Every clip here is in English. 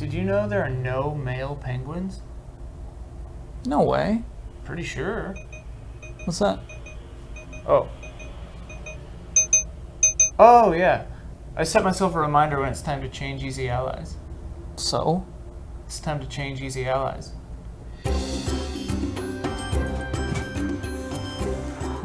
Did you know there are no male penguins? No way. Pretty sure. What's that? Oh, yeah. I set myself a reminder when it's time to change Easy Allies. So? It's time to change Easy Allies.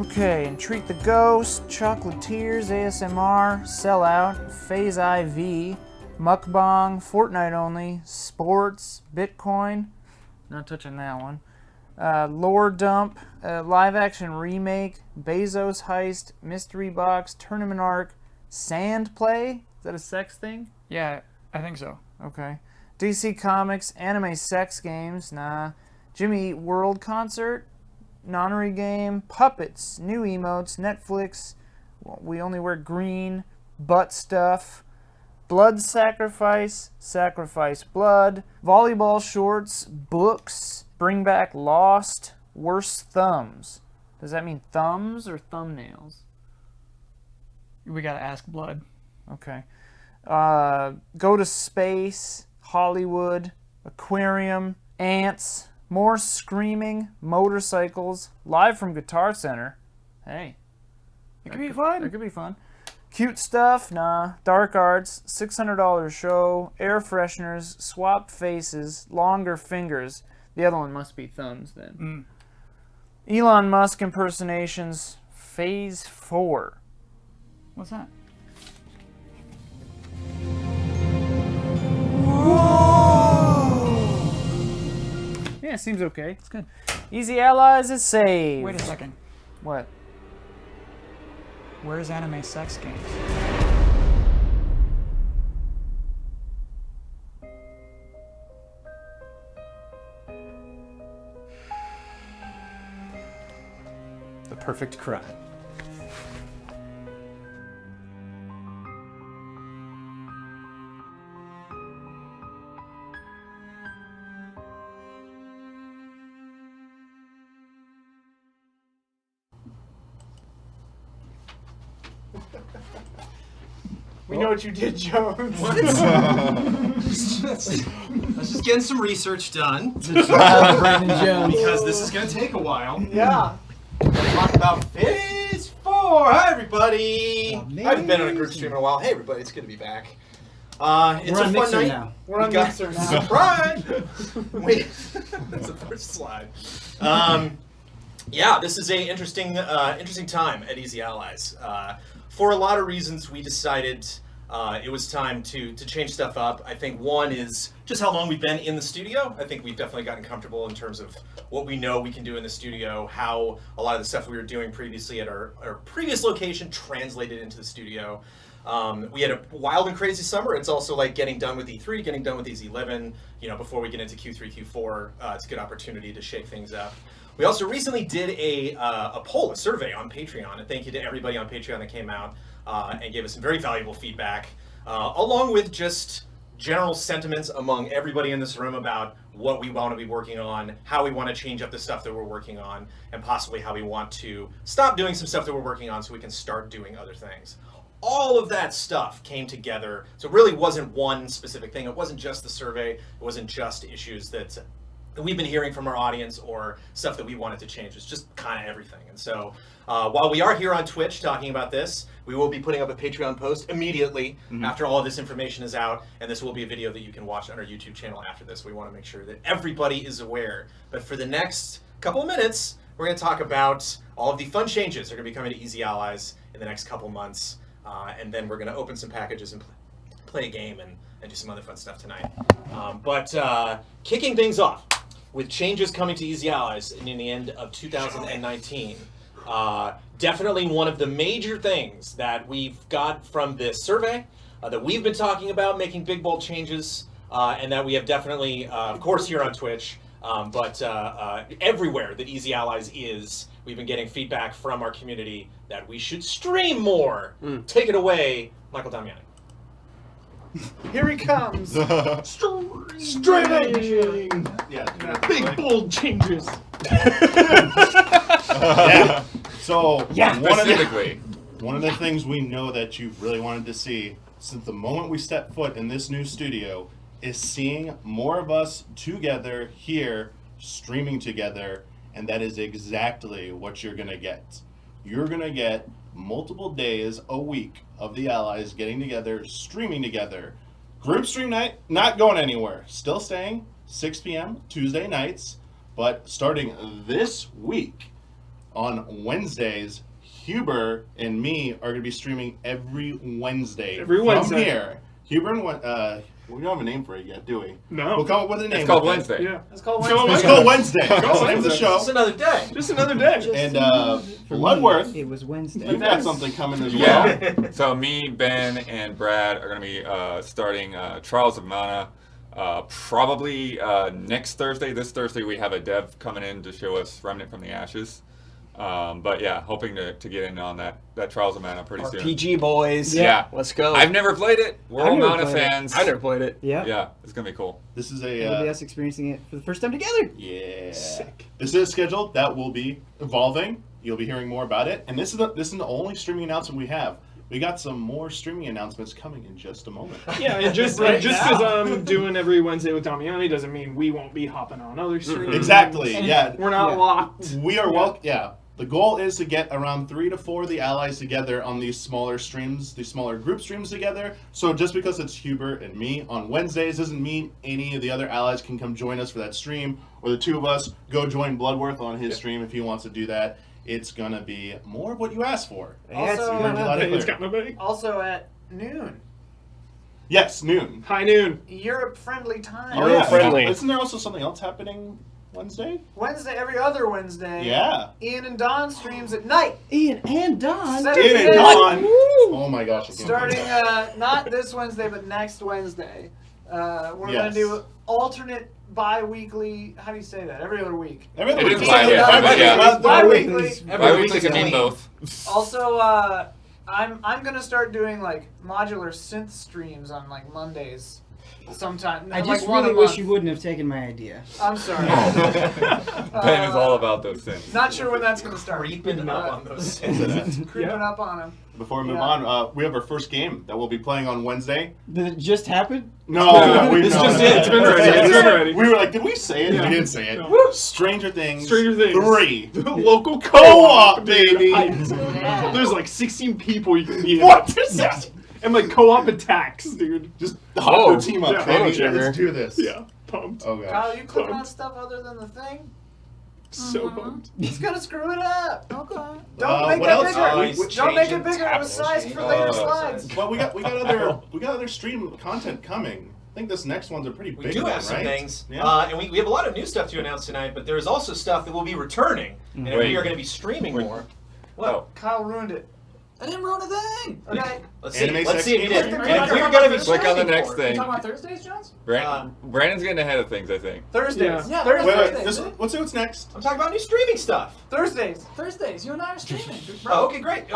Okay, Entreat the Ghost, Chocolatiers, ASMR, Sellout, Phase IV, Mukbang, Fortnite Only, Sports, Bitcoin, not touching that one, Lore Dump, Live Action Remake, Bezos Heist, Mystery Box, Tournament Arc, Sand Play, is that a sex thing? Yeah, I think so. Okay. DC Comics, Anime Sex Games, nah. Jimmy Eat World Concert, Nonary Game, Puppets, New Emotes, Netflix, We Only Wear Green, Butt Stuff, Blood Sacrifice, Sacrifice Blood, Volleyball Shorts, Books, Bring Back Lost, Worse Thumbs. Does that mean thumbs or thumbnails? We gotta ask Blood. Okay. Go to Space, Hollywood, Aquarium, Ants, More Screaming, Motorcycles, Live from Guitar Center. Hey. It could be fun. It could be fun. Cute Stuff, nah. Dark Arts, $600 Show, Air Fresheners, Swap Faces, Longer Fingers. The other one must be thumbs then. Elon Musk Impersonations, Phase 4. What's that? Yeah, seems okay. It's good. Easy Allies is saved. Wait a second. What? Where's Anime Sex Games? The perfect crime. We know what you did, Jones. Let's just get some research done. Because this is going to take a while. Yeah. We're going to talk about Phase 4. Hi, everybody. I haven't been on a group stream in a while. Hey, everybody. It's good to be back. It's a fun night. Now. We're on Mixer now. Surprise! Wait. That's the first slide. Yeah, this is a interesting time at Easy Allies. For a lot of reasons, we decided it was time to change stuff up. I think one is just how long we've been in the studio. I think we've definitely gotten comfortable in terms of what we know we can do in the studio, how a lot of the stuff we were doing previously at our previous location translated into the studio. We had a wild and crazy summer. It's also like getting done with E3, getting done with EZ11, before we get into Q3, Q4. It's a good opportunity to shake things up. We also recently did a poll, a survey on Patreon, and thank you to everybody on Patreon that came out and gave us some very valuable feedback, along with just general sentiments among everybody in this room about what we want to be working on, how we want to change up the stuff that we're working on, and possibly how we want to stop doing some stuff that we're working on so we can start doing other things. All of that stuff came together, so it really wasn't one specific thing. It wasn't just the survey. It wasn't just issues that we've been hearing from our audience or stuff that we wanted to change. It's just kind of everything. And so while we are here on Twitch talking about this, we will be putting up a Patreon post immediately after all of this information is out. And this will be a video that you can watch on our YouTube channel after this. We want to make sure that everybody is aware. But for the next couple of minutes, we're going to talk about all of the fun changes that are going to be coming to Easy Allies in the next couple months. And then we're going to open some packages and play a game and do some other fun stuff tonight. But kicking things off, with changes coming to Easy Allies in the end of 2019, definitely one of the major things that we've got from this survey, that we've been talking about making big, bold changes, and that we have definitely, of course, here on Twitch, but everywhere that Easy Allies is, we've been getting feedback from our community that we should stream more. Take it away, Michael Damiani. Here he comes. Streaming! Yeah. Big bold changes. Yeah. So Specifically. one of the things we know that you've really wanted to see since the moment we stepped foot in this new studio is seeing more of us together here, streaming together, and that is exactly what you're going to get. You're going to get multiple days a week of the allies getting together, streaming together. Group stream night, not going anywhere. Still staying, 6 p.m. Tuesday nights, but starting this week on Wednesdays, Huber and me are going to be streaming every Wednesday. Every Wednesday. From here. Huber and we don't have a name for it yet, do we? No. We'll come up with a name. It's called with it. Wednesday. Yeah. It's called It's called Wednesday. It's called Wednesday. That's the name of the It's show. just another day. Just another day. And For Bloodworth, me, it was Wednesday. you've got something coming as well. Yeah. So me, Ben, and Brad are going to be starting Trials of Mana. Probably next Thursday. This Thursday we have a dev coming in to show us Remnant from the Ashes. But yeah, hoping to get in on that Trials of Mana pretty soon. RPG boys. Yeah. Let's go. I've never played it. We're all I've never Mana played it. fans. I never played it. Yeah. Yeah, it's going to be cool. This is It'll be a us experiencing it for the first time together. yeah. Sick. This is a schedule that will be evolving. You'll be hearing more about it. And this is the only streaming announcement we have. We got some more streaming announcements coming in just a moment. Yeah, and just because I'm doing every Wednesday with Damiani doesn't mean we won't be hopping on other streams. Exactly. And Yeah. We're not Yeah. locked. We are Yeah. The goal is to get around 3 to 4 of the allies together on these smaller streams, these smaller group streams together. So just because it's Hubert and me on Wednesdays doesn't mean any of the other allies can come join us for that stream, or the two of us go join Bloodworth on his stream if he wants to do that. It's gonna be more of what you asked for. Also, You heard you loud and It's clear. got my bag. Also at noon, Yes, noon. High noon. Europe-friendly time. Euro friendly. Isn't there also something else happening Wednesday? Wednesday, every other Wednesday. Yeah. Ian and Don streams at night. Ian and Don. Seven Ian and days. Dawn. Oh my gosh. I can't Starting believe not this Wednesday, but next Wednesday. We're Yes. gonna do alternate bi-weekly. How do you say that? Every other week. Every other It week. is bi-weekly, Yeah. yeah. Bi-weekly. Bi-weekly can mean both. Also, I'm gonna start doing like modular synth streams on like Mondays, sometime. I like just one a really wish month. you wouldn't have taken my idea. I'm sorry. Ben is all about those things. Not sure when that's gonna start. Creeping up on those. Creeping up on him. Before we move Yeah. on, we have our first game that we'll be playing on Wednesday. Did it just happen? No, we It's no, just no, it. no, It's been no, ready. no, It's no. been ready. We were like, did we say it? Yeah. We didn't say it. No. Stranger Things. Stranger Things. 3. Local Co-op, baby. There's like 16 people you can be in. What? There's Yeah. And like co-op attacks, dude. Just hop Oh, the team up, yeah. baby. Chrono Let's do this. Yeah, pumped. Oh gosh. Kyle, you clicking on stuff other than the thing? So pumped. It's gonna screw it up. Okay. Don't Uh, make what it else? bigger. He's Don't make it changing bigger. It was sized for later slides. Well, we got other stream content coming. I think this next one's a pretty We big do one, have some right? things, Yeah. and we have a lot of new stuff to announce tonight. But there is also stuff that will be returning, and Wait. we are going to be streaming more. What? Oh. Kyle ruined it. I didn't ruin a thing. Okay. Let's see. Anime Let's sex see if you gamer. did. Are And you if talking we're about going to be Thursday? Click on the streaming next more. thing. You talking about Thursdays, Jones? Brandon's getting ahead of things, I think. Thursdays. Yeah. Thursdays. Wait, Thursdays. let's see what's next. I'm talking about new streaming stuff. Thursdays. Thursdays. You and I are streaming. Oh, okay, great.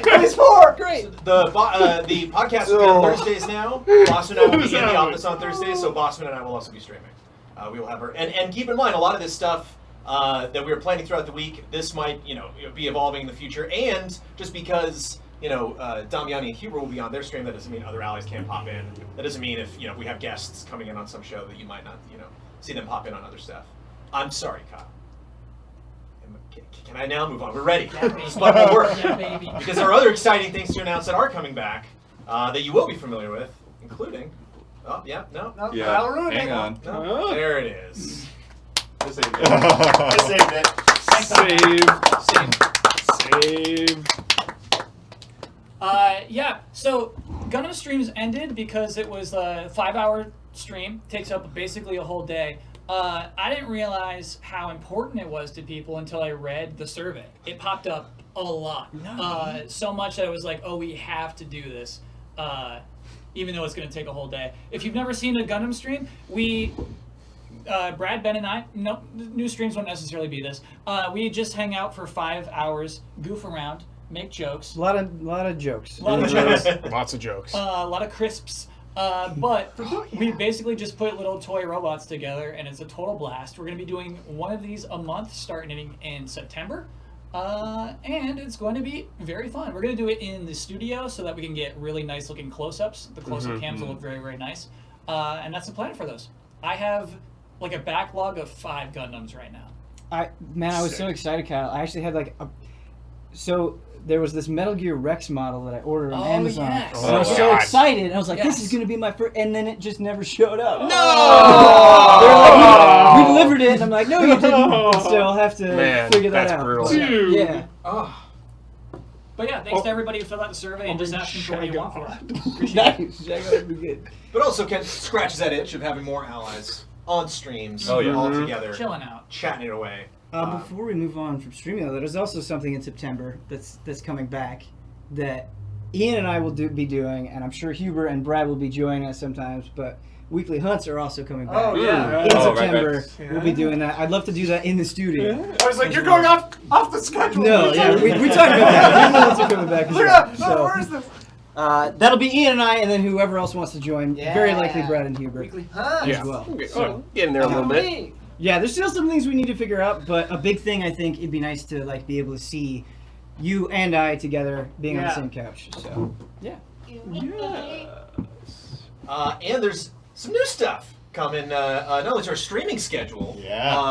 Phase 4. Great. The podcast will be on Thursdays now. Boston and I will be in the office on Thursdays, so Boston and I will also be streaming. We will have her, and keep in mind a lot of this stuff that we were planning throughout the week. This might be evolving in the future, and just because Damiani and Huber will be on their stream, that doesn't mean other allies can't pop in. That doesn't mean if we have guests coming in on some show that you might not see them pop in on other stuff. I'm sorry, Kyle. Can I now move on? We're ready. This button will work. Yeah, baby. Because there are other exciting things to announce that are coming back that you will be familiar with, including. Oh, yeah, no. No, Yeah, Kyle ruined hang it. on. No. Oh. There it is. I saved it. I saved it. Save. Yeah, so Gundam streams ended because it was a 5-hour stream. Takes up basically a whole day. I didn't realize how important it was to people until I read the survey. It popped up a lot. So much that I was like, oh, we have to do this. Even though it's going to take a whole day. If you've never seen a Gundam stream, Brad, Ben, and I, no, new streams won't necessarily be this. We just hang out for 5 hours, goof around, make jokes. A lot of jokes. A lot of jokes. Lots of jokes. A lot of crisps. But we basically just put little toy robots together, and it's a total blast. We're going to be doing one of these a month starting in September. And it's going to be very fun. We're going to do it in the studio so that we can get really nice looking close-ups. The close-up cams will look very, very nice. And that's the plan for those. I have like a backlog of 5 Gundams right now. I was so excited, Kyle. I actually had so there was this Metal Gear Rex model that I ordered on Amazon. Yes. And I was Oh, so gosh. excited. And I was like, Yes. this is going to be my first. And then it just never showed up. No! They were like, we delivered it. And I'm like, no, you didn't. So I'll have to Man, figure that that's out. brutal. Dude. Yeah. But yeah, thanks to everybody who filled out the survey and just asking for what you want for it. Appreciate it. Nice. That would be good. But also, Ken scratches that itch of having more allies on streams, Oh, yeah. all together, Chilling out. chatting it away. Before we move on from streaming, though, there's also something in September that's coming back that Ian and I will be doing, and I'm sure Huber and Brad will be joining us sometimes. But weekly hunts are also coming back. Oh, yeah. In Oh, right, September, right. we'll be doing that. I'd love to do that in the studio. I was like, you're going off the schedule. No, yeah, we talked about that. Weekly hunts are coming back as well. So, where is this? that'll be Ian and I, and then whoever else wants to join. Very likely Yeah. Brad and Huber Weekly hunt. as well. Okay, So, get in there a little bit. yeah, there's still some things we need to figure out, but a big thing I think it'd be nice to be able to see you and I together being on the Yeah. same couch. So yeah. And there's some new stuff coming, not only to our streaming schedule,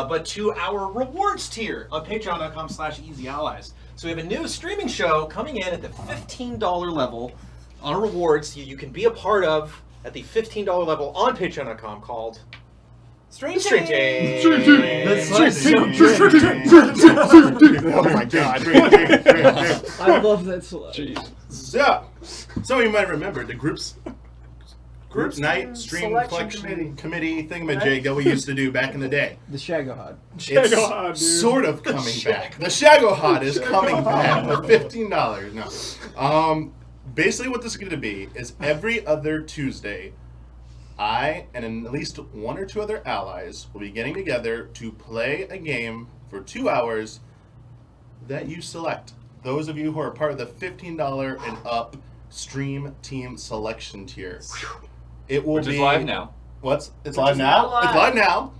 but to our rewards tier on patreon.com/easyallies. So we have a new streaming show coming in at the $15 level on rewards you can be a part of at the $15 level on patreon.com called Stream Change. Oh my god. I love that slide. Jeez. So, some of you might remember the group night stream selection collection committee thingamajig that we used to do back in the day. The Shagohod. Shagohod, It's dude. sort of coming back. The Shagohod is coming back for $15. No. Basically what this is going to be is every other Tuesday, I and at least 1 or 2 other allies will be getting together to play a game for 2 hours that you select. Those of you who are part of the $15 and up stream team selection tier. It will Which be is live now. It's live now. live. It's live now.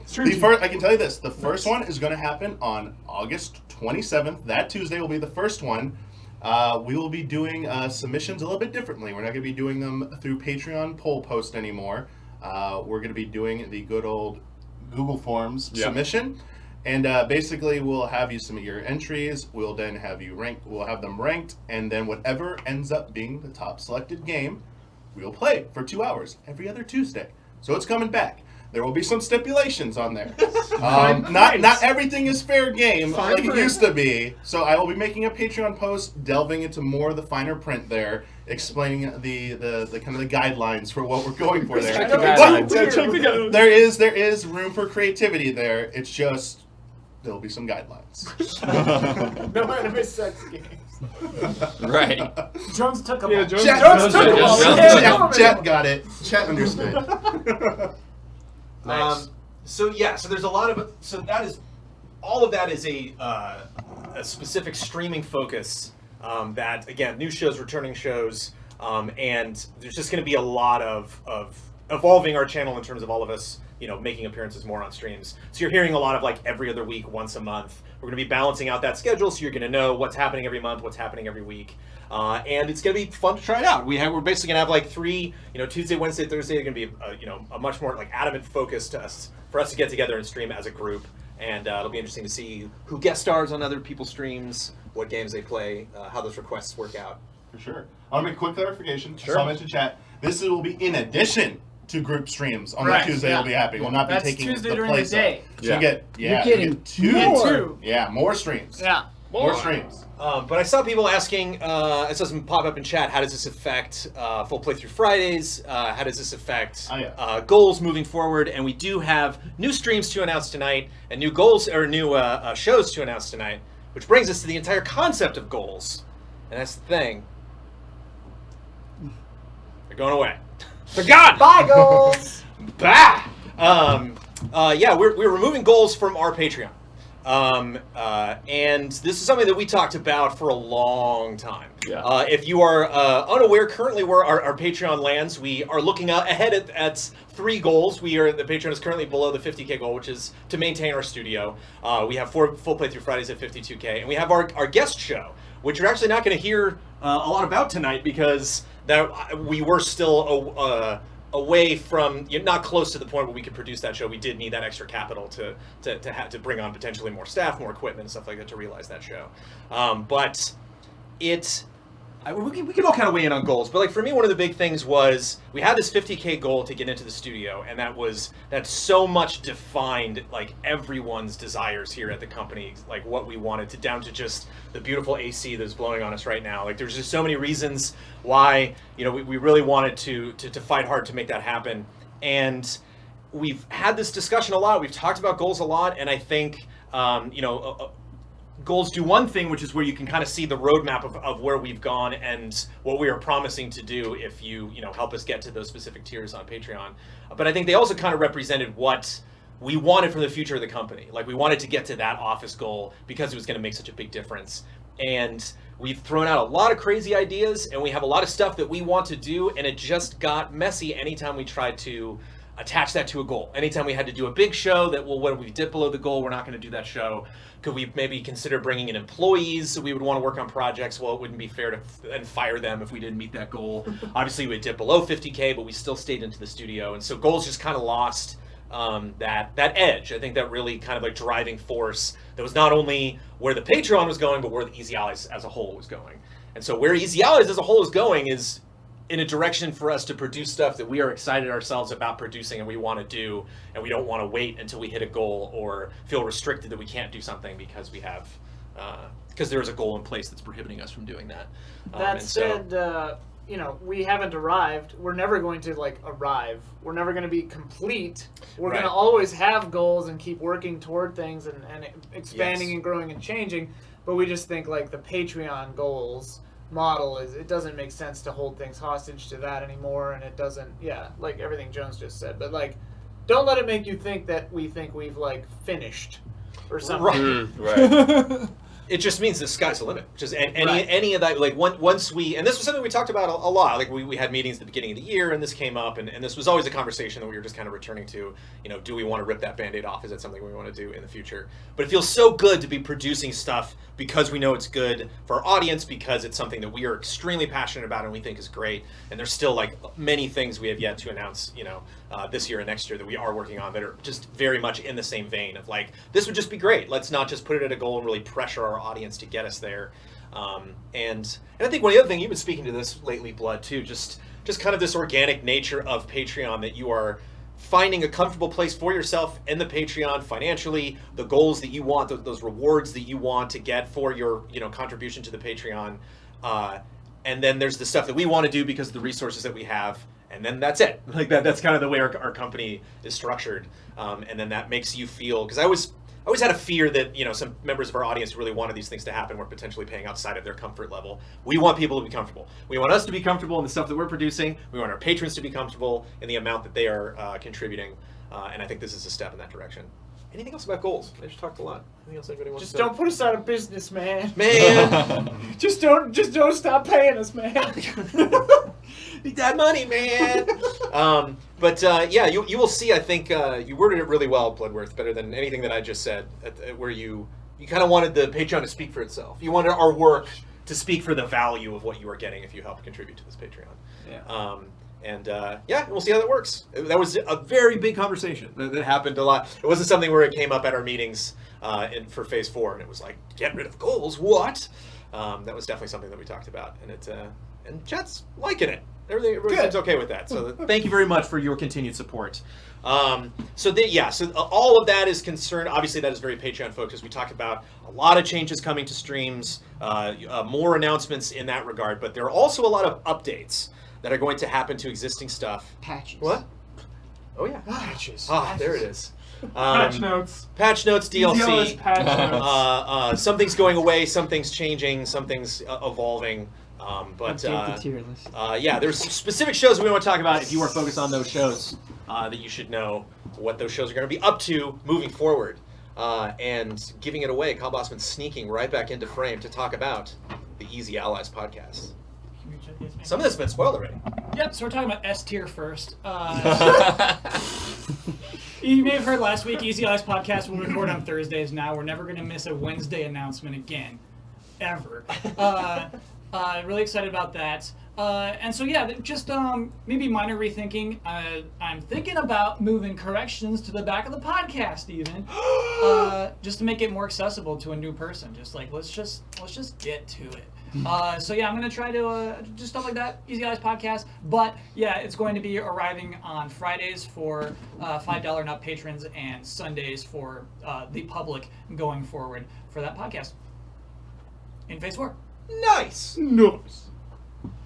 I can tell you this. The first one is going to happen on August 27th. That Tuesday will be the first one. We will be doing submissions a little bit differently. We're not going to be doing them through Patreon poll post anymore. We're going to be doing the good old Google Forms submission. And basically, we'll have you submit your entries. We'll then have you rank. We'll have them ranked, and then whatever ends up being the top selected game, we'll play for 2 hours every other Tuesday. So it's coming back. There will be some stipulations on there. Not everything is fair game like it used to be. So I will be making a Patreon post delving into more of the finer print there, explaining the kind of the guidelines for what we're going for there. Check the guidelines. But Check the guidelines. there is room for creativity there. It's just there'll be some guidelines. No anime sex games. Right. Jones took them Yeah, all. Jones Chat took them all. Chat got it. Chat understood. Nice. So there's a lot of all of that is a specific streaming focus. That again, new shows, returning shows, and there's just going to be a lot of evolving our channel in terms of all of us, making appearances more on streams. So you're hearing a lot of like every other week, once a month. We're going to be balancing out that schedule, so you're going to know what's happening every month, what's happening every week. And it's going to be fun to try it out. We're basically going to have like 3, Tuesday, Wednesday, Thursday. They're going to be a much more like adamant focus for us to get together and stream as a group. And it'll be interesting to see who guest stars on other people's streams, what games they play, how those requests work out. For sure. I want to make a quick clarification. Sure. So I mentioned chat. This will be in addition to group streams on Right, the Tuesday. yeah. Will be happening. We'll not be That's taking Tuesday the during the place day. up. So Yeah. you're getting two. Yeah, more streams. Yeah. More streams. But I saw people asking, I saw some pop up in chat, how does this affect full playthrough Fridays? How does this affect goals moving forward? And we do have new streams to announce tonight and new goals or new shows to announce tonight, which brings us to the entire concept of goals. And that's the thing. They're going away. They're gone! Bye, goals. Bah! We're removing goals from our Patreon. And this is something that we talked about for a long time. Yeah. If you are unaware, currently where our Patreon lands, we are looking out ahead at 3 goals. The Patreon is currently below the 50K goal, which is to maintain our studio. We have 4 full playthrough Fridays at 52K, and we have our guest show, which you're actually not going to hear a lot about tonight because we were still away from, not close to the point where we could produce that show. We did need that extra capital to have to bring on potentially more staff, more equipment, and stuff like that to realize that show. But we could all kind of weigh in on goals, but like for me, one of the big things was we had this 50K goal to get into the studio, and that so much defined like everyone's desires here at the company, like what we wanted to, down to just the beautiful AC that's blowing on us right now. Like there's just so many reasons why we really wanted to fight hard to make that happen, and we've had this discussion a lot. We've talked about goals a lot, and I think goals do one thing, which is where you can kind of see the roadmap of where we've gone and what we are promising to do if you help us get to those specific tiers on Patreon. But I think they also kind of represented what we wanted from the future of the company. Like we wanted to get to that office goal because it was going to make such a big difference. And we've thrown out a lot of crazy ideas, and we have a lot of stuff that we want to do, and it just got messy anytime we tried to attach that to a goal. Anytime we had to do a big show that, well, when we dip below the goal, we're not going to do that show. Could we maybe consider bringing in employees so we would want to work on projects? Well, it wouldn't be fair to and fire them if we didn't meet that goal. Obviously, we would dip below 50K, but we still stayed into the studio. And so goals just kind of lost that edge. I think that really kind of like driving force that was not only where the Patreon was going, but where the Easy Allies as a whole was going. And so where Easy Allies as a whole is going is in a direction for us to produce stuff that we are excited ourselves about producing and we want to do, and we don't want to wait until we hit a goal or feel restricted that we can't do something because we have because there is a goal in place that's prohibiting us from doing that. That said, we haven't arrived. We're never going to arrive. We're never going to be complete. We're Right. going to always have goals and keep working toward things and expanding Yes. and growing and changing. But we just think the Patreon goals model it doesn't make sense to hold things hostage to that anymore, and it doesn't like everything Jones just said, but don't let it make you think that we think we've finished or something. Right. It just means the sky's the limit. Just any of that, once we, and this was something we talked about a lot. We had meetings at the beginning of the year, and this came up, and this was always a conversation that we were just kind of returning to. Do we want to rip that Band-Aid off? Is that something we want to do in the future? But it feels so good to be producing stuff because we know it's good for our audience, because it's something that we are extremely passionate about and we think is great. And there's still many things we have yet to announce, this year and next year that we are working on that are just very much in the same vein of this would just be great. Let's not just put it at a goal and really pressure our audience to get us there. And I think one of the other things, you've been speaking to this lately, Blood, too, just kind of this organic nature of Patreon, that you are finding a comfortable place for yourself in the Patreon financially, the goals that you want, those rewards that you want to get for your contribution to the Patreon, and then there's the stuff that we want to do because of the resources that we have, and then that's it. That's kind of the way our company is structured, and then that makes you feel, because I always had a fear that some members of our audience really wanted these things to happen were potentially paying outside of their comfort level. We want people to be comfortable. We want us to be comfortable in the stuff that we're producing. We want our patrons to be comfortable in the amount that they are contributing, and I think this is a step in that direction. Anything else about goals? I just talked a lot. Anything else anybody wants Just to say? don't put us out of business, man. Man, Just don't stop paying us, man. need that money, man. You will see. I think you worded it really well, Bloodworth, better than anything that I just said. Where you kind of wanted the Patreon to speak for itself. You wanted our work to speak for the value of what you are getting if you help contribute to this Patreon. Yeah. We'll see how that works. That was a very big conversation that happened a lot. It wasn't something where it came up at our meetings for Phase 4, and it was get rid of goals. What? That was definitely something that we talked about, and Chet's liking it. Everybody's okay with that. So thank you very much for your continued support. So all of that is concerned. Obviously, that is very Patreon focused. We talked about a lot of changes coming to streams, more announcements in that regard, but there are also a lot of updates that are going to happen to existing stuff. Patches. What? Oh yeah, Patches. There it is. Patch notes. Patch notes, DLC. Patch notes. Something's going away, something's changing, something's evolving. But Update the tier list. there's specific shows we want to talk about. If you are focused on those shows, that you should know what those shows are going to be up to moving forward. and giving it away, Kyle Bossman sneaking right back into frame to talk about the Easy Allies podcast. Some of this has been spoiled already. Yep, so we're talking about S tier first. You may have heard last week, Easy Allies podcast will record on Thursdays now. We're never going to miss a Wednesday announcement again. Ever. Really excited about that. And so yeah, just maybe minor rethinking. I'm thinking about moving corrections to the back of the podcast even, just to make it more accessible to a new person. Just like let's just get to it. So yeah, I'm gonna try to just stuff like that. Easy Allies podcast, but yeah, it's going to be arriving on Fridays for $5 and up patrons and Sundays for the public going forward for that podcast. In Phase 4. Nice. Nice.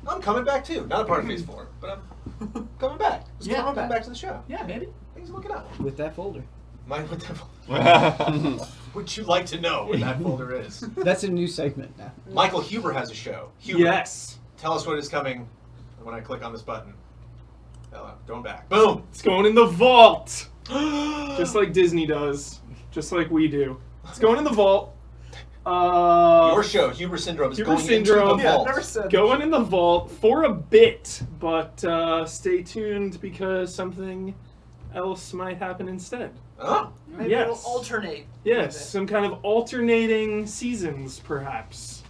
I'm coming back too. Not a part of Phase 4, but I'm coming back. Yeah, coming back to the show. Yeah, baby. Things are looking up. With that folder. Would you like to know what that folder is? That's a new segment now. Michael Huber has a show. Huber, Yes. tell us what is coming when I click on this button. Hello, going back. Boom! It's going in the vault. Just like Disney does. Just like we do. It's going in the vault. Your show, Huber Syndrome, is Huber going Syndrome. into the vault. Never said Going in the vault for a bit, but stay tuned because something else might happen instead. Oh, Maybe Yes. it'll alternate. Yes, with it. some kind of alternating seasons, perhaps.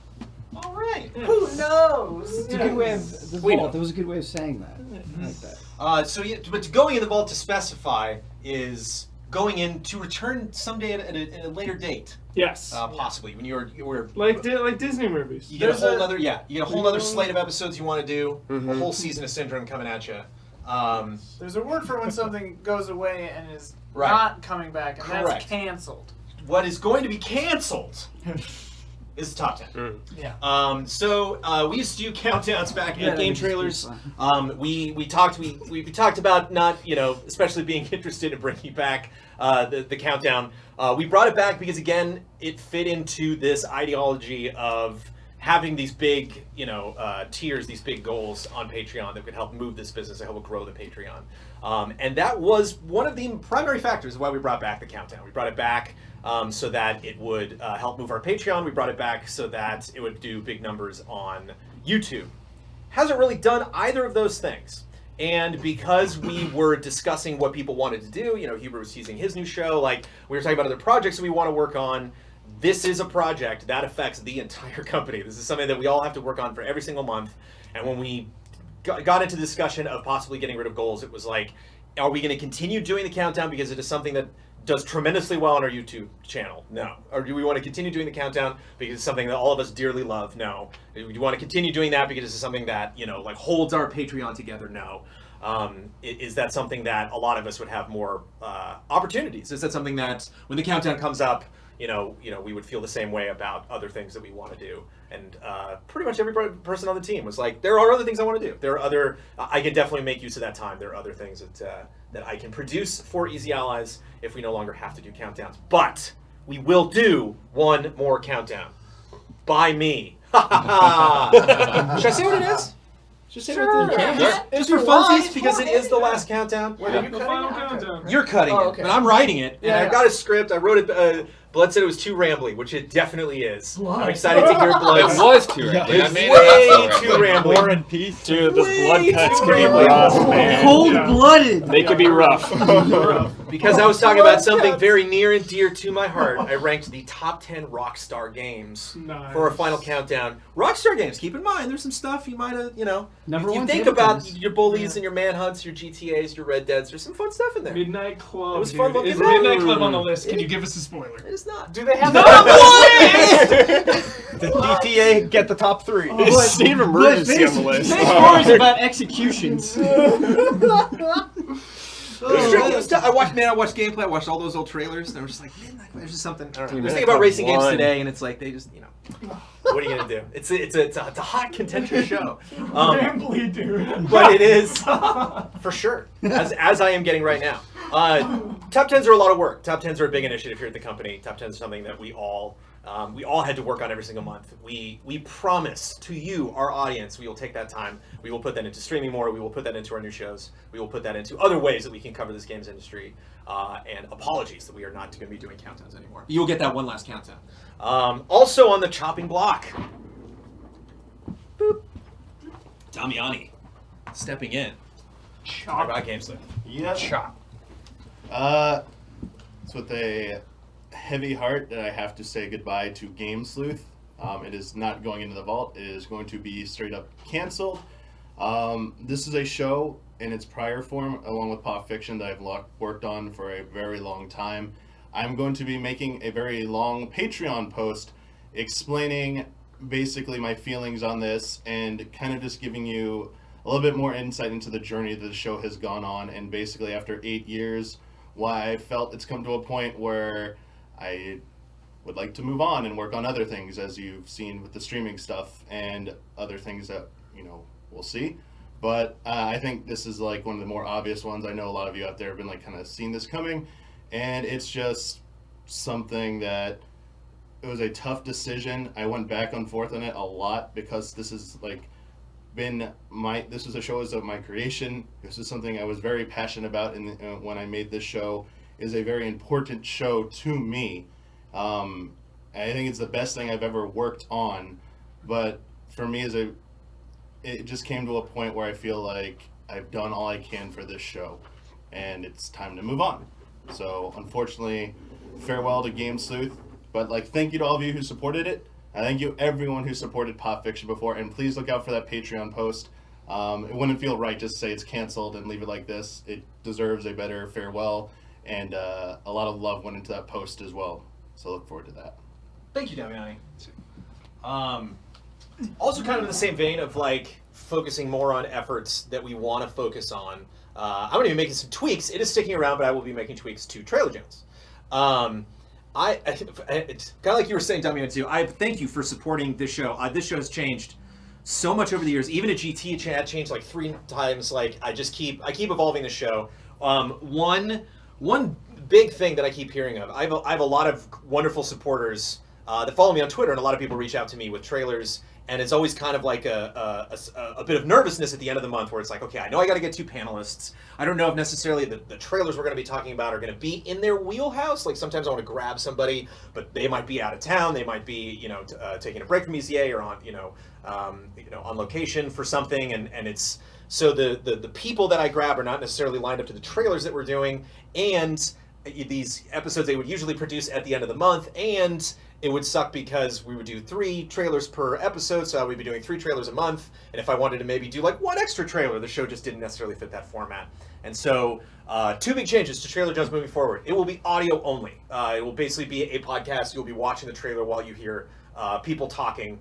all right. Yes. Who knows? It's a good way of the We vault. know. That was a good way of saying that. I like that. So, yeah, but going in the vault to specify is going in to return someday at a later date, Yes. possibly when you were Like Disney movies. you get a There's whole a- other you get a whole other slate of episodes you want to do, a whole season of Syndrome coming at you. There's a word for when something goes away and is Right. not coming back, and Correct. that's canceled. What is going to be canceled is the top 10. Yeah. So we used to do countdowns back Yeah, at Game that'd be Trailers. fun. We talked about not, especially being interested in bringing back the countdown. We brought it back because again it fit into this ideology of having these big tiers, these big goals on Patreon that could help move this business, to help grow the Patreon. And that was one of the primary factors of why we brought back the countdown. We brought it back so that it would help move our Patreon. We brought it back so that it would do big numbers on YouTube. Hasn't really done either of those things. And because we were discussing what people wanted to do, Huber was teasing his new show, like we were talking about other projects that we want to work on. This is a project that affects the entire company. This is something that we all have to work on for every single month. And when we got into the discussion of possibly getting rid of goals, it was like, are we going to continue doing the countdown because it is something that does tremendously well on our YouTube channel? No. Or do we want to continue doing the countdown because it's something that all of us dearly love? No. Do you want to continue doing that because it's something that, holds our Patreon together? No. Is that something that a lot of us would have more opportunities? Is that something that when the countdown comes up, we would feel the same way about other things that we want to do? And pretty much every person on the team was like, there are other things I want to do. There are other, I can definitely make use of that time. There are other things that I can produce for Easy Allies if we no longer have to do countdowns. But we will do one more countdown. By me. Should I say what it is? Should I say what it is? Yeah. Just for funsies, because it is the last countdown. What are you The cutting final out? countdown. You're cutting Oh, it, okay. but I'm writing it, and Yeah, I've yeah. got a script. I wrote it. Blood said it was too rambly, which it definitely is. Blood. I'm excited to hear It Blood's. was too rambly. It's I made way it not too so rambly. rambly. War and peace. Dude, those Way blood cuts too can be rambly. rough, man. Cold-blooded. They could be rough. Because I was talking about something very near and dear to my heart. I ranked the top 10 Rockstar games Nice. for a final countdown. Rockstar games, keep in mind, there's some stuff you might have, Number if you one think table about tennis. your Bullies and your Manhunts, your GTAs, your Red Deads, there's some fun stuff in there. Midnight Club. It was dude. fun looking Is back. Midnight Club on the list? Can you give us a spoiler? It's not. Do they have The GTA get the top 3. But- State of emergency on the list. Phase 4 is about executions. I watched gameplay. I watched all those old trailers, and I was just like, man, there's just something. I don't know. I was thinking about racing games today, and it's like they just, what are you gonna do? It's a hot contentious show. Rambly, dude. But it is for sure, as I am getting right now. Top 10s are a lot of work. Top 10s are a big initiative here at the company. Top 10s are something that we all We all had to work on every single month. We promise to you, our audience, we will take that time. We will put that into streaming more. We will put that into our new shows. We will put that into other ways that we can cover this games industry. And apologies that we are not going to be doing countdowns anymore. You'll get that one last countdown. Also on the chopping block, boop, Damiani stepping in. Talk about Game Sleuth. Yep. Chop. It's with a heavy heart that I have to say goodbye to Game Sleuth. It is not going into the vault. It is going to be straight up canceled. This is a show in its prior form, along with Pop Fiction, that I've worked on for a very long time. I'm going to be making a very long Patreon post explaining basically my feelings on this and kind of just giving you a little bit more insight into the journey that the show has gone on, and basically after 8 years, why I felt it's come to a point where I would like to move on and work on other things, as you've seen with the streaming stuff and other things that, we'll see. But I think this is like one of the more obvious ones. I know a lot of you out there have been like kind of seeing this coming, and it's just something that it was a tough decision. I went back and forth on it a lot because this is like this was a show as of my creation. This is something I was very passionate about, and when I made this show, is a very important show to me. I think it's the best thing I've ever worked on, but for me it just came to a point where I feel like I've done all I can for this show, and it's time to move on. So unfortunately, farewell to Game Sleuth, but thank you to all of you who supported it. I thank you everyone who supported Pop Fiction before, and please look out for that Patreon post. It wouldn't feel right just to say it's canceled and leave it like this. It deserves a better farewell, and a lot of love went into that post as well. So look forward to that. Thank you, Damiani. Also kind of in the same vein of focusing more on efforts that we want to focus on. I'm going to be making some tweaks. It is sticking around, but I will be making tweaks to Trailer Jones. It's kind of like you were saying, Damiani, too. I thank you for supporting this show. This show has changed so much over the years. Even at GT, it changed 3 times. I keep evolving the show. One big thing that I keep hearing of. I have a lot of wonderful supporters that follow me on Twitter, and a lot of people reach out to me with trailers. And it's always kind of like a bit of nervousness at the end of the month where it's like, okay, I know I got to get 2 panelists. I don't know if necessarily the trailers we're going to be talking about are going to be in their wheelhouse. Sometimes I want to grab somebody, but they might be out of town. They might be, taking a break from ECA or on location for something. And it's so the people that I grab are not necessarily lined up to the trailers that we're doing. And these episodes they would usually produce at the end of the month, and it would suck because we would do 3 trailers per episode, so I would be doing 3 trailers a month, and if I wanted to maybe do 1 extra trailer, the show just didn't necessarily fit that format. And so 2 big changes to Trailer Jones moving forward. It will be audio only. It will basically be a podcast. You'll be watching the trailer while you hear people talking.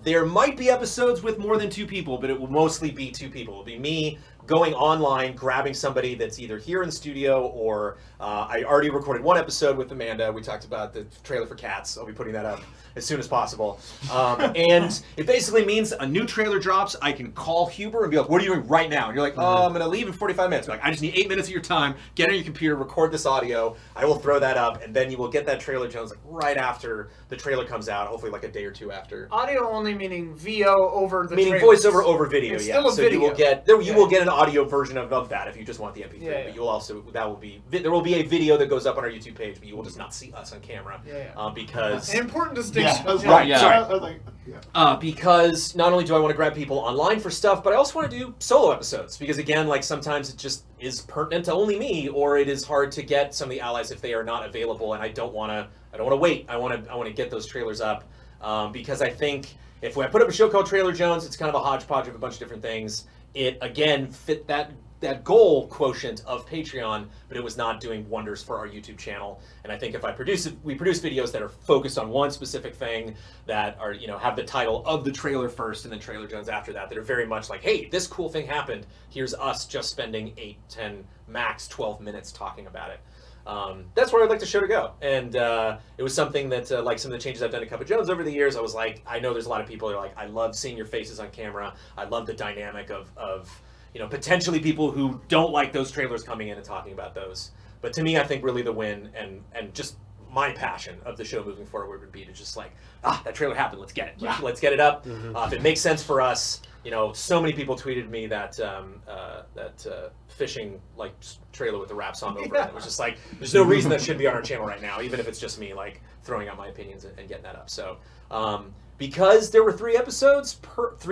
There might be episodes with more than 2 people, but it will mostly be 2 people. It will be me going online, grabbing somebody that's either here in the studio or I already recorded 1 episode with Amanda. We talked about the trailer for Cats. I'll be putting that up as soon as possible. And it basically means a new trailer drops. I can call Huber and be like, what are you doing right now? And you're like, oh, I'm going to leave in 45 minutes. I'm like, I just need 8 minutes of your time. Get on your computer, record this audio. I will throw that up, and then you will get that Trailer Jones right after the trailer comes out, hopefully a day or 2 after. Audio only meaning VO over the meaning trailers. voiceover over video, It's yeah. still a So video. you will get an audio version of that if you just want the MP3. Yeah. But you'll also there will be a video that goes up on our YouTube page, but you will just not see us on camera. Because An important distinction. Right, yeah. sorry. I was like, yeah. Because not only do I want to grab people online for stuff, but I also want to do solo episodes. Because again, sometimes it just is pertinent to only me, or it is hard to get some of the allies if they are not available, and I don't want to wait. I want to get those trailers up because I think if I put up a show called Trailer Jones, it's kind of a hodgepodge of a bunch of different things. It again fit that goal quotient of Patreon, but it was not doing wonders for our YouTube channel. And I think if we produce videos that are focused on one specific thing, that are have the title of the trailer first and then Trailer Jones after that are very much like, hey, this cool thing happened. Here's us just spending 8, 10, max 12 minutes talking about it. That's where I'd like the show to go. And it was something that, like some of the changes I've done to Cup of Jones over the years, I was like, I know there's a lot of people who are like, I love seeing your faces on camera. I love the dynamic of potentially people who don't like those trailers coming in and talking about those. But to me, I think really the win and just my passion of the show moving forward would be to just like, that trailer happened, let's get it. Let's get it up. If it makes sense for us, so many people tweeted me that fishing like trailer with the rap song over it. It was just like, there's no reason that should be on our channel right now, even if it's just me like throwing out my opinions and getting that up. So because there were 3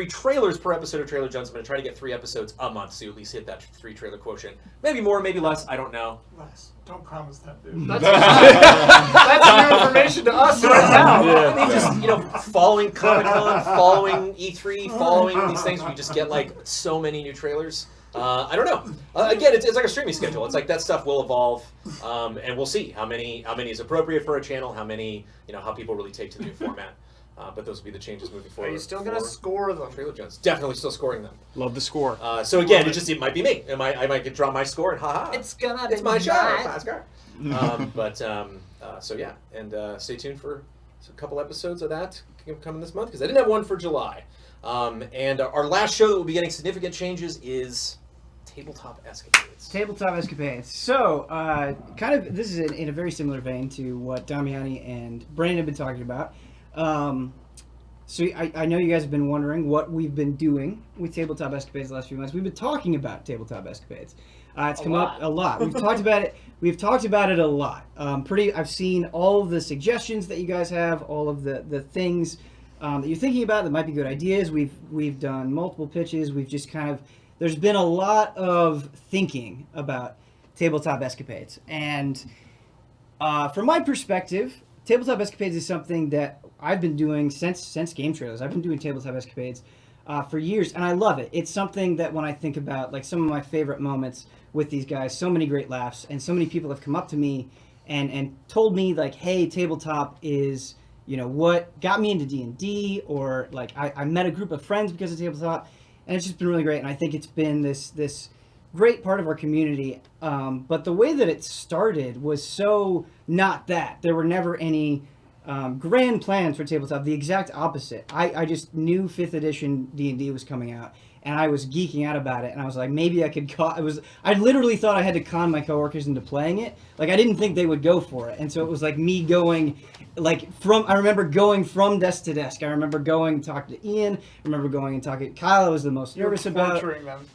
trailers per episode of Trailer Jones, I'm going to try to get 3 episodes a month, so you at least hit that 3 trailer quotient. Maybe more, maybe less, I don't know. Less. Don't promise that, dude. That's new information to us right now. I mean, just, following Comic-Con, following E3, following these things, we just get like so many new trailers. I don't know. Again, it's like a streaming schedule. It's like that stuff will evolve, and we'll see how many is appropriate for a channel, how many, how people really take to the new format. But those will be the changes moving forward. Are you still going to score them? Trailer Jones. Definitely still scoring them. Love the score. So again, it might be me. I might draw my score and haha. It's my show. So yeah, and stay tuned for a couple episodes of that coming this month, because I didn't have one for July. And our last show that will be getting significant changes is Tabletop Escapades. Tabletop Escapades. So, this is in a very similar vein to what Damiani and Brandon have been talking about. So I know you guys have been wondering what we've been doing with Tabletop Escapades the last few months. We've been talking about Tabletop Escapades. It's come up a lot. We've talked about it. We've talked about it a lot. I've seen all of the suggestions that you guys have, all of the things that you're thinking about that might be good ideas. We've done multiple pitches. We've just there's been a lot of thinking about Tabletop Escapades. And from my perspective, Tabletop Escapades is something that I've been doing since Game Trailers. I've been doing Tabletop Escapades for years, and I love it. It's something that when I think about like some of my favorite moments with these guys, so many great laughs, and so many people have come up to me and told me like, hey, Tabletop is, what got me into D&D, or like I met a group of friends because of Tabletop, and it's just been really great, and I think it's been this great part of our community. But the way that it started was so not that. There were never any grand plans for Tabletop. The exact opposite. I just knew 5th edition D&D was coming out, and I was geeking out about it, and I was like, maybe I could I literally thought I had to con my coworkers into playing it. Like, I didn't think they would go for it, and so it was like me going, I remember going from desk to desk. I remember going and talking to Ian. I remember going and talking to Kyle. I was the most nervous about.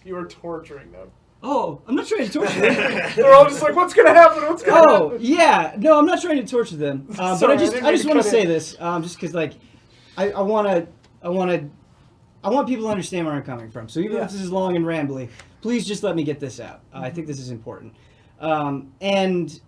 You were torturing them. Oh, I'm not trying to torture them. They're all just like, what's going to happen? What's going to happen? Oh, yeah. No, I'm not trying to torture them. But I just want to say this, just because, like, I want people to understand where I'm coming from. So even if this is long and rambly, please just let me get this out. I think this is important. And